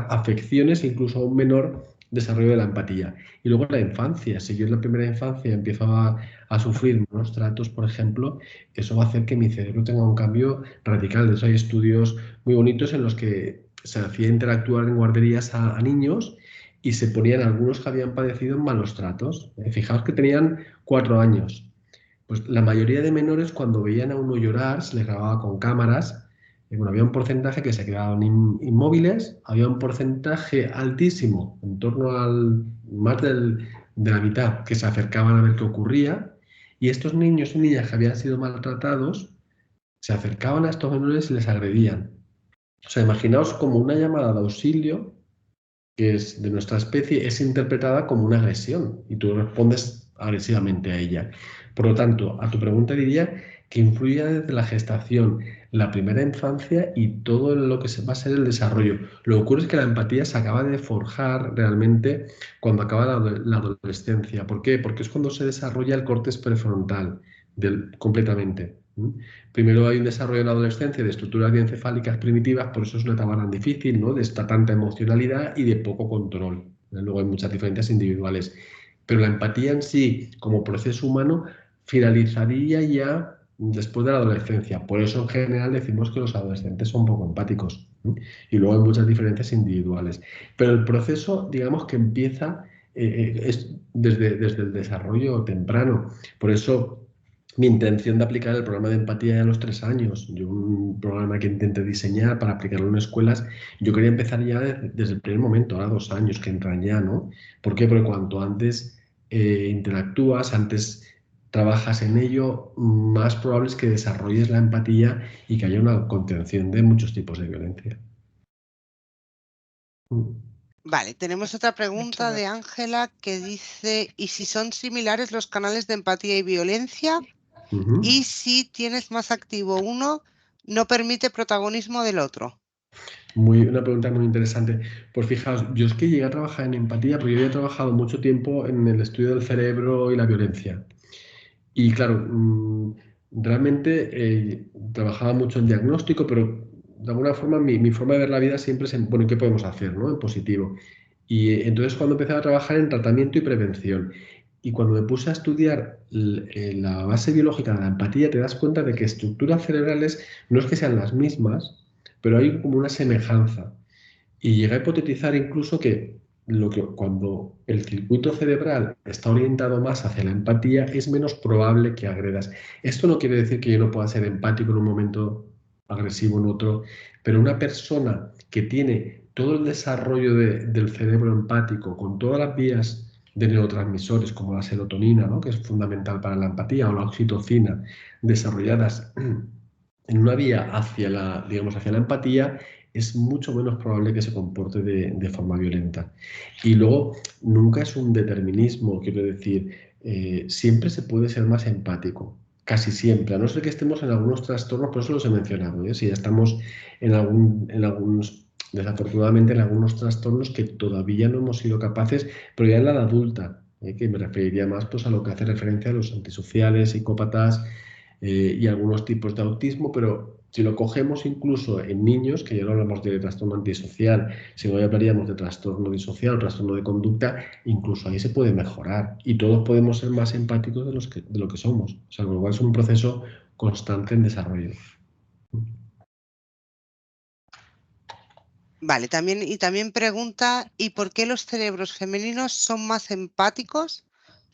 afecciones, incluso a un menor desarrollo de la empatía. Y luego la infancia, si yo en la primera infancia empiezo a sufrir malos tratos, por ejemplo, eso va a hacer que mi cerebro tenga un cambio radical. De eso hay estudios muy bonitos en los que se hacía interactuar en guarderías a niños y se ponían algunos que habían padecido malos tratos. Fijaos que tenían 4 años. Pues la mayoría de menores, cuando veían a uno llorar, se les grababa con cámaras. Bueno, había un porcentaje que se quedaban inmóviles, había un porcentaje altísimo, en torno al más de la mitad, que se acercaban a ver qué ocurría, Y estos niños y niñas que habían sido maltratados se acercaban a estos menores y les agredían. O sea, imaginaos como una llamada de auxilio que es de nuestra especie es interpretada como una agresión y tú respondes agresivamente a ella. Por lo tanto, a tu pregunta diría que influye desde la gestación, la primera infancia y todo lo que va a ser el desarrollo. Lo que ocurre es que la empatía se acaba de forjar realmente cuando acaba la adolescencia. ¿Por qué? Porque es cuando se desarrolla el córtex prefrontal completamente. Primero hay un desarrollo en la adolescencia de estructuras diencefálicas primitivas, por eso es una etapa tan difícil, ¿no? De esta tanta emocionalidad y de poco control. Luego hay muchas diferencias individuales. Pero la empatía en sí, como proceso humano, finalizaría ya después de la adolescencia. Por eso en general decimos que los adolescentes son poco empáticos. Y luego hay muchas diferencias individuales. Pero el proceso, digamos que empieza es desde el desarrollo temprano. Por eso mi intención de aplicar el programa de empatía a los 3 años. Yo un programa que intenté diseñar para aplicarlo en escuelas, yo quería empezar ya desde el primer momento, ahora 2 años que entran ya, ¿no? ¿Por qué? Porque cuanto antes interactúas, antes trabajas en ello, más probable es que desarrolles la empatía y que haya una contención de muchos tipos de violencia. Vale, tenemos otra pregunta de Ángela que dice, ¿y si son similares los canales de empatía y violencia? Y si tienes más activo uno, no permite protagonismo del otro. Una pregunta muy interesante. Pues fijaos, yo es que llegué a trabajar en empatía porque yo había trabajado mucho tiempo en el estudio del cerebro y la violencia. Y claro, realmente trabajaba mucho en diagnóstico, pero de alguna forma mi forma de ver la vida siempre es en, bueno, ¿qué podemos hacer, ¿no? En positivo. Y entonces cuando empecé a trabajar en tratamiento y prevención, y cuando me puse a estudiar la base biológica de la empatía, te das cuenta de que estructuras cerebrales no es que sean las mismas, pero hay como una semejanza. Y llegué a hipotetizar incluso que cuando el circuito cerebral está orientado más hacia la empatía, es menos probable que agredas. Esto no quiere decir que yo no pueda ser empático en un momento, agresivo en otro, pero una persona que tiene todo el desarrollo del cerebro empático, con todas las vías de neurotransmisores como la serotonina, ¿no? Que es fundamental para la empatía, o la oxitocina, desarrolladas en una vía digamos, hacia la empatía, es mucho menos probable que se comporte de forma violenta. Y luego, nunca es un determinismo, quiero decir, siempre se puede ser más empático, casi siempre, a no ser que estemos en algunos trastornos, por eso los he mencionado, si ya estamos en algunos, desafortunadamente en algunos trastornos que todavía no hemos sido capaces, pero ya en la edad adulta, que me referiría más pues, a lo que hace referencia a los antisociales, psicópatas, y algunos tipos de autismo, pero si lo cogemos incluso en niños, que ya no hablamos de trastorno antisocial, sino ya hablaríamos de trastorno disocial o trastorno de conducta, incluso ahí se puede mejorar y todos podemos ser más empáticos de lo que somos. O sea, con lo cual es un proceso constante en desarrollo. Vale, también pregunta, ¿y por qué los cerebros femeninos son más empáticos?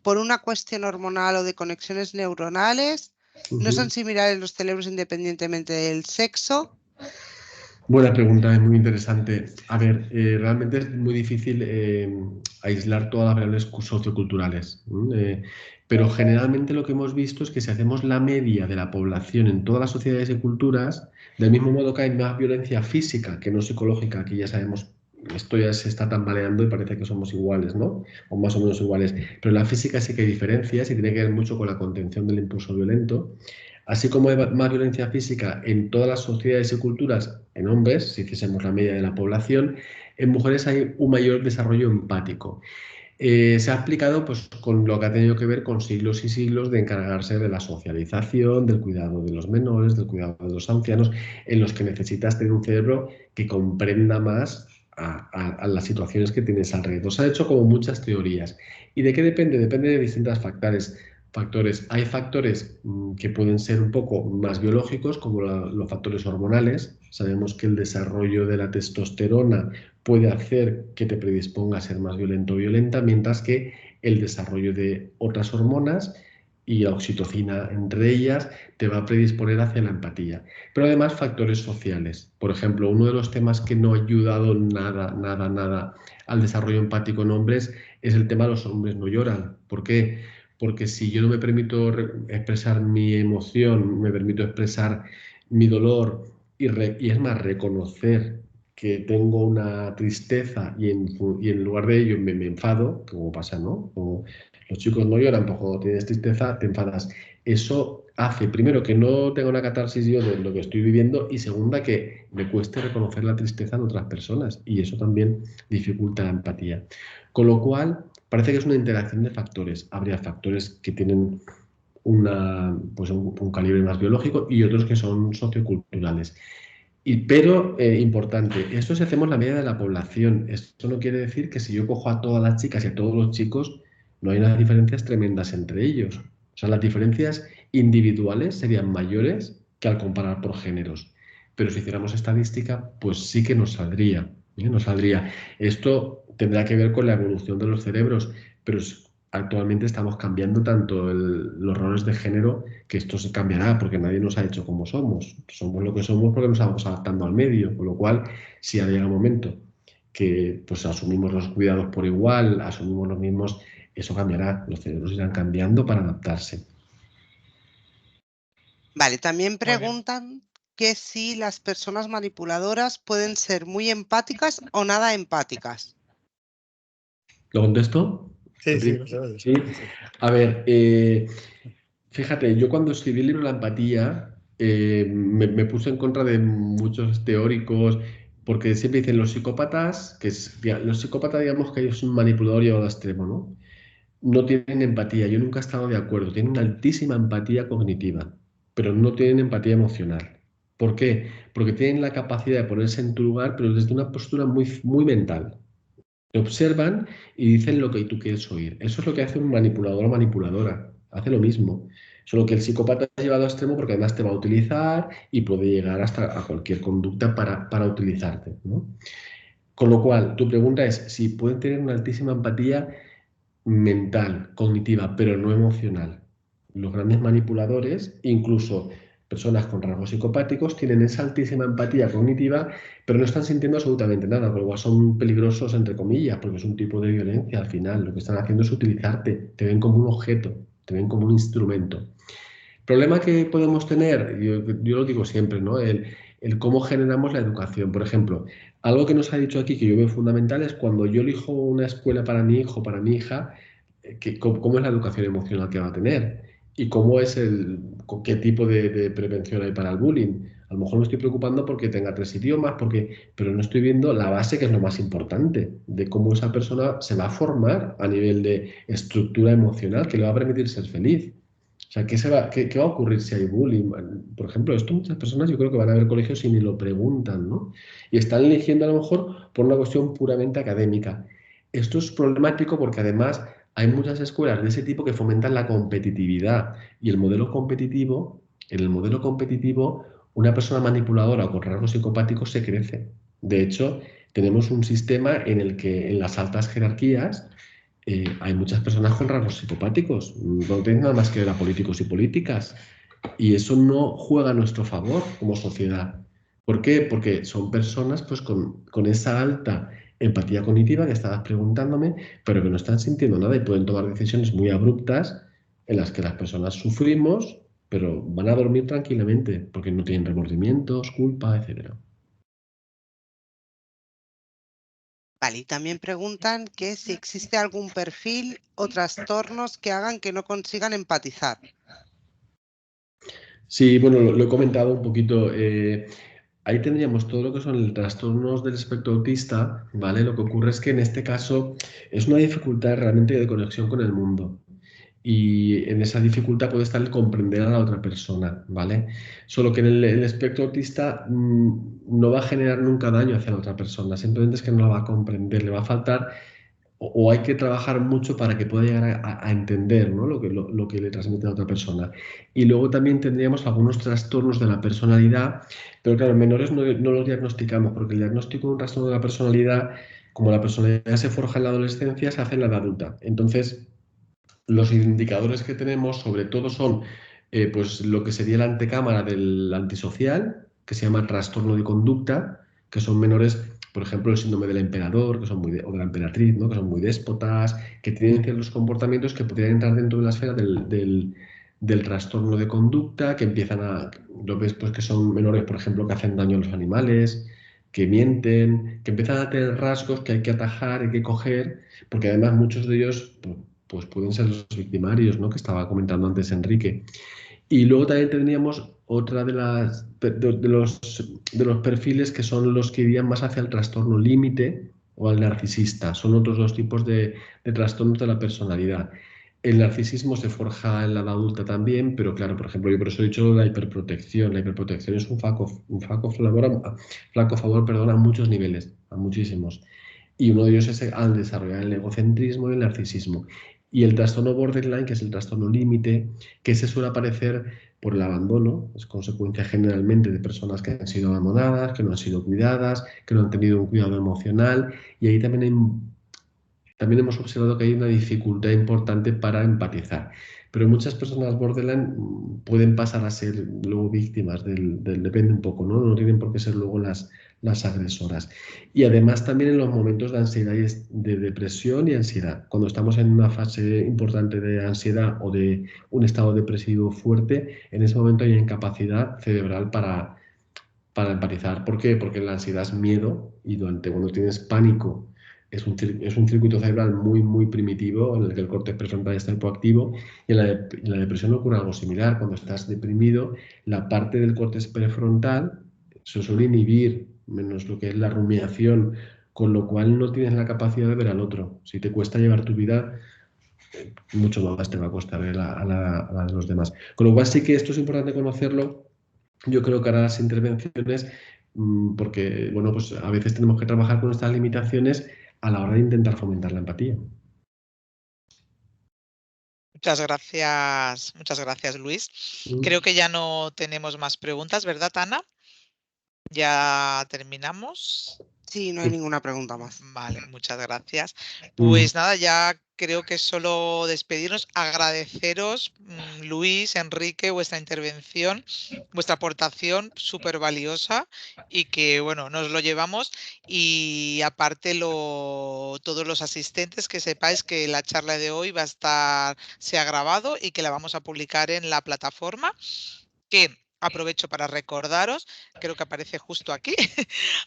¿Por una cuestión hormonal o de conexiones neuronales? ¿No son similares los cerebros independientemente del sexo? Buena pregunta, es muy interesante. A ver, realmente es muy difícil aislar todas las variables socioculturales, pero generalmente lo que hemos visto es que si hacemos la media de la población en todas las sociedades y culturas, del mismo modo que hay más violencia física que no psicológica, aquí ya sabemos, esto ya se está tambaleando y parece que somos iguales, ¿no? O más o menos iguales, pero en la física sí que hay diferencias y tiene que ver mucho con la contención del impulso violento. Así como hay más violencia física en todas las sociedades y culturas, en hombres, si hiciésemos la media de la población, en mujeres hay un mayor desarrollo empático. Se ha explicado pues, con lo que ha tenido que ver con siglos y siglos de encargarse de la socialización, del cuidado de los menores, del cuidado de los ancianos, en los que necesitas tener un cerebro que comprenda más a las situaciones que tienes alrededor. Se han hecho como muchas teorías. ¿Y de qué depende? Depende de distintos factores. Hay factores que pueden ser un poco más biológicos, como los factores hormonales. Sabemos que el desarrollo de la testosterona puede hacer que te predisponga a ser más violento o violenta, mientras que el desarrollo de otras hormonas y la oxitocina entre ellas te va a predisponer hacia la empatía. Pero además factores sociales. Por ejemplo, uno de los temas que no ha ayudado nada al desarrollo empático en hombres es el tema de los hombres no lloran. ¿Por qué? porque si yo no me permito expresar mi emoción, me permito expresar mi dolor y es más, reconocer que tengo una tristeza y en lugar de ello me enfado, como pasa, ¿no? Como los chicos no lloran, pues cuando tienes tristeza te enfadas. Eso hace, primero, que no tenga una catarsis yo de lo que estoy viviendo y segunda, que me cueste reconocer la tristeza en otras personas y eso también dificulta la empatía. Con lo cual, parece que es una interacción de factores. Habría factores que tienen pues un calibre más biológico y otros que son socioculturales. Pero, importante, esto si hacemos la media de la población. Esto no quiere decir que si yo cojo a todas las chicas y a todos los chicos, no hay unas diferencias tremendas entre ellos. O sea, las diferencias individuales serían mayores que al comparar por géneros. Pero si hiciéramos estadística, pues sí que nos saldría. Nos saldría. Esto tendrá que ver con la evolución de los cerebros, pero actualmente estamos cambiando tanto los roles de género que esto se cambiará porque nadie nos ha hecho como somos. Somos lo que somos porque nos estamos adaptando al medio, con lo cual, si llega un momento que pues asumimos los cuidados por igual, asumimos los mismos, eso cambiará, los cerebros irán cambiando para adaptarse. Vale, también preguntan que si las personas manipuladoras pueden ser muy empáticas o nada empáticas. ¿Lo contesto? Sí, sí, sí. A ver, fíjate, yo cuando escribí el libro La empatía, me puse en contra de muchos teóricos, porque siempre dicen los psicópatas, los psicópatas digamos que es un manipulador llevado a extremo, ¿no? No tienen empatía, yo nunca he estado de acuerdo, tienen una altísima empatía cognitiva, pero no tienen empatía emocional. ¿Por qué? Porque tienen la capacidad de ponerse en tu lugar, pero desde una postura muy, muy mental. Te observan y dicen lo que tú quieres oír. Eso es lo que hace un manipulador o manipuladora. Hace lo mismo. Solo que el psicópata ha llevado a extremo porque además te va a utilizar y puede llegar hasta a cualquier conducta para utilizarte, ¿no? Con lo cual, tu pregunta es si pueden tener una altísima empatía mental, cognitiva, pero no emocional. Los grandes manipuladores, incluso personas con rasgos psicopáticos, tienen esa altísima empatía cognitiva, pero no están sintiendo absolutamente nada, por lo cual son peligrosos, entre comillas, porque es un tipo de violencia al final. Lo que están haciendo es utilizarte, te ven como un objeto, te ven como un instrumento. Problema que podemos tener, yo lo digo siempre, ¿no? El cómo generamos la educación. Por ejemplo, algo que nos ha dicho aquí que yo veo fundamental es cuando yo elijo una escuela para mi hijo, para mi hija, cómo es la educación emocional que va a tener y qué tipo de prevención hay para el bullying. A lo mejor me estoy preocupando porque tenga 3 idiomas, pero no estoy viendo la base, que es lo más importante, de cómo esa persona se va a formar a nivel de estructura emocional que le va a permitir ser feliz. O sea, ¿qué va a ocurrir si hay bullying? Por ejemplo, esto muchas personas yo creo que van a ver colegios y ni lo preguntan, ¿no? Y están eligiendo a lo mejor por una cuestión puramente académica. Esto es problemático porque además hay muchas escuelas de ese tipo que fomentan la competitividad y en el modelo competitivo, una persona manipuladora o con rasgos psicopáticos se crece. De hecho, tenemos un sistema en el que en las altas jerarquías hay muchas personas con rasgos psicopáticos, no tienen nada más que ver a políticos y políticas, y eso no juega a nuestro favor como sociedad. ¿Por qué? Porque son personas pues, con esa alta empatía cognitiva que estabas preguntándome, pero que no están sintiendo nada y pueden tomar decisiones muy abruptas en las que las personas sufrimos, pero van a dormir tranquilamente porque no tienen remordimientos, culpa, etc. Vale, y también preguntan que si existe algún perfil o trastornos que hagan que no consigan empatizar. Sí, bueno, lo he comentado un poquito. Ahí tendríamos todo lo que son los trastornos del espectro autista, ¿vale? Lo que ocurre es que en este caso es una dificultad realmente de conexión con el mundo. Y en esa dificultad puede estar el comprender a la otra persona, ¿vale? Solo que en el espectro autista no va a generar nunca daño hacia la otra persona, simplemente es que no la va a comprender, le va a faltar o hay que trabajar mucho para que pueda llegar a entender, ¿no? lo que le transmite a la otra persona. Y luego también tendríamos algunos trastornos de la personalidad, pero claro, en menores no los diagnosticamos, porque el diagnóstico de un trastorno de la personalidad, como la personalidad se forja en la adolescencia, se hace en la edad adulta. Entonces, los indicadores que tenemos sobre todo son pues lo que sería la antecámara del antisocial, que se llama trastorno de conducta, que son menores por ejemplo, el síndrome del emperador, que son muy o de la emperatriz, ¿no? Que son muy déspotas, que tienen ciertos comportamientos que podrían entrar dentro de la esfera del trastorno de conducta, que empiezan lo ves pues que son menores, por ejemplo, que hacen daño a los animales, que mienten, que empiezan a tener rasgos que hay que atajar, hay que coger, porque además muchos de ellos pues pueden ser los victimarios, ¿no? Que estaba comentando antes Enrique. Y luego también tendríamos otra de los perfiles que son los que irían más hacia el trastorno límite o al narcisista. Son otros dos tipos de trastornos de la personalidad. El narcisismo se forja en la edad adulta también, pero claro, por ejemplo, yo por eso he dicho la hiperprotección. La hiperprotección es un flaco favor, perdón, a muchos niveles, a muchísimos. Y uno de ellos es al desarrollar el egocentrismo y el narcisismo. Y el trastorno borderline, que es el trastorno límite, que se suele aparecer por el abandono, es consecuencia generalmente de personas que han sido abandonadas, que no han sido cuidadas, que no han tenido un cuidado emocional. Y ahí también hemos observado que hay una dificultad importante para empatizar. Pero muchas personas borderline pueden pasar a ser luego víctimas depende un poco, ¿no? No tienen por qué ser luego las agresoras. Y además también en los momentos de ansiedad y de depresión y ansiedad. Cuando estamos en una fase importante de ansiedad o de un estado depresivo fuerte, en ese momento hay incapacidad cerebral para empatizar. ¿Por qué? Porque la ansiedad es miedo y cuando tienes pánico es un circuito cerebral muy, muy primitivo en el que el córtex prefrontal está hipoactivo y en la depresión ocurre algo similar. Cuando estás deprimido, la parte del córtex prefrontal se suele inhibir, menos lo que es la rumiación, con lo cual no tienes la capacidad de ver al otro. Si te cuesta llevar tu vida, mucho más te va a costar ver a la de los demás. Con lo cual sí que esto es importante conocerlo. Yo creo que ahora las intervenciones, porque bueno, pues a veces tenemos que trabajar con nuestras limitaciones a la hora de intentar fomentar la empatía. Muchas gracias, Luis. Creo que ya no tenemos más preguntas, ¿verdad, Ana? Ya terminamos. Sí, no hay ninguna pregunta más. Vale, muchas gracias. Pues nada, ya creo que es solo despedirnos, agradeceros, Luis, Enrique, vuestra intervención, vuestra aportación súper valiosa y que, bueno, nos lo llevamos y aparte todos los asistentes que sepáis que la charla de hoy se ha grabado y que la vamos a publicar en la plataforma que... Aprovecho para recordaros, creo que aparece justo aquí,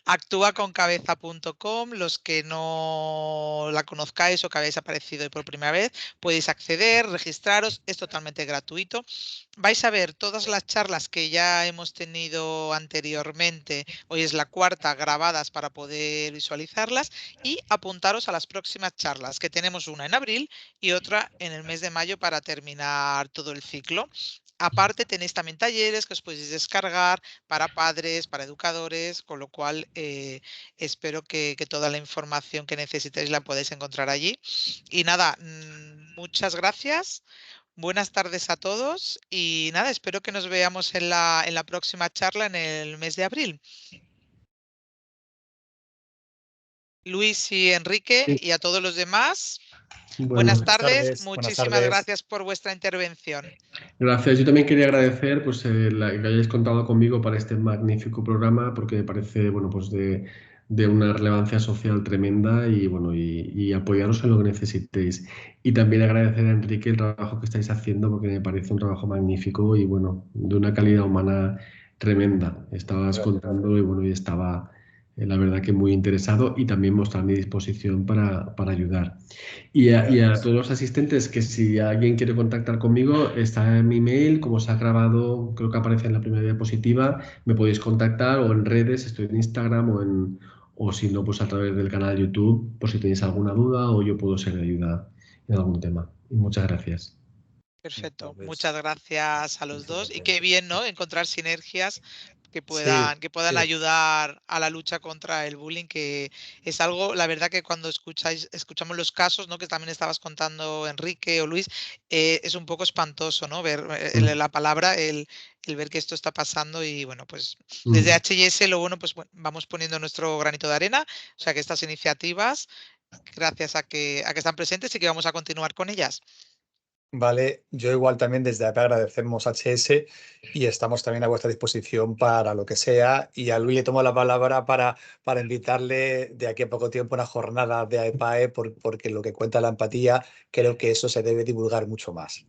actuaconcabeza.com. Los que no la conozcáis o que habéis aparecido por primera vez, podéis acceder, registraros, es totalmente gratuito. Vais a ver todas las charlas que ya hemos tenido anteriormente, hoy es la cuarta, grabadas para poder visualizarlas y apuntaros a las próximas charlas, que tenemos una en abril y otra en el mes de mayo para terminar todo el ciclo. Aparte tenéis también talleres que os podéis descargar para padres, para educadores, con lo cual espero que toda la información que necesitéis la podáis encontrar allí. Y nada, muchas gracias, buenas tardes a todos y nada, espero que nos veamos en la próxima charla en el mes de abril. Luis y Enrique y a todos los demás. Buenas tardes, muchísimas gracias por vuestra intervención. Gracias, yo también quería agradecer pues, que hayáis contado conmigo para este magnífico programa porque me parece bueno, pues de una relevancia social tremenda y, bueno, y apoyaros en lo que necesitéis. Y también agradecer a Enrique el trabajo que estáis haciendo porque me parece un trabajo magnífico y bueno, de una calidad humana tremenda. Estabas contando y bueno, y estaba la verdad que muy interesado y también mostrar mi disposición para ayudar. Y a todos los asistentes que si alguien quiere contactar conmigo, está en mi email, como se ha grabado, creo que aparece en la primera diapositiva, me podéis contactar o en redes, estoy en Instagram o si no, pues a través del canal de YouTube, por si tenéis alguna duda o yo puedo ser de ayuda en algún tema. Y muchas gracias. Perfecto, muchas gracias a los dos y qué bien, ¿no? Encontrar sinergias que puedan ayudar a la lucha contra el bullying, que es algo, la verdad que cuando escuchamos los casos, ¿no? Que también estabas contando Enrique o Luis, es un poco espantoso, ¿no? Ver la palabra, el ver que esto está pasando y bueno, pues desde H&S lo bueno, pues vamos poniendo nuestro granito de arena, o sea que estas iniciativas, gracias a que están presentes y que vamos a continuar con ellas. Vale, yo igual también desde APA agradecemos HS y estamos también a vuestra disposición para lo que sea. Y a Luis le tomo la palabra para invitarle de aquí a poco tiempo a una jornada de AEPAE porque lo que cuenta la empatía, creo que eso se debe divulgar mucho más.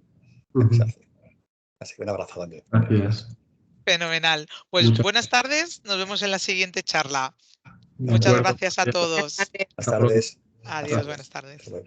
Así que un abrazo también. Gracias. Fenomenal. Pues Muchas buenas tardes, nos vemos en la siguiente charla. De Muchas acuerdo. gracias a todos. Buenas tardes. Adiós, buenas tardes. Hasta luego.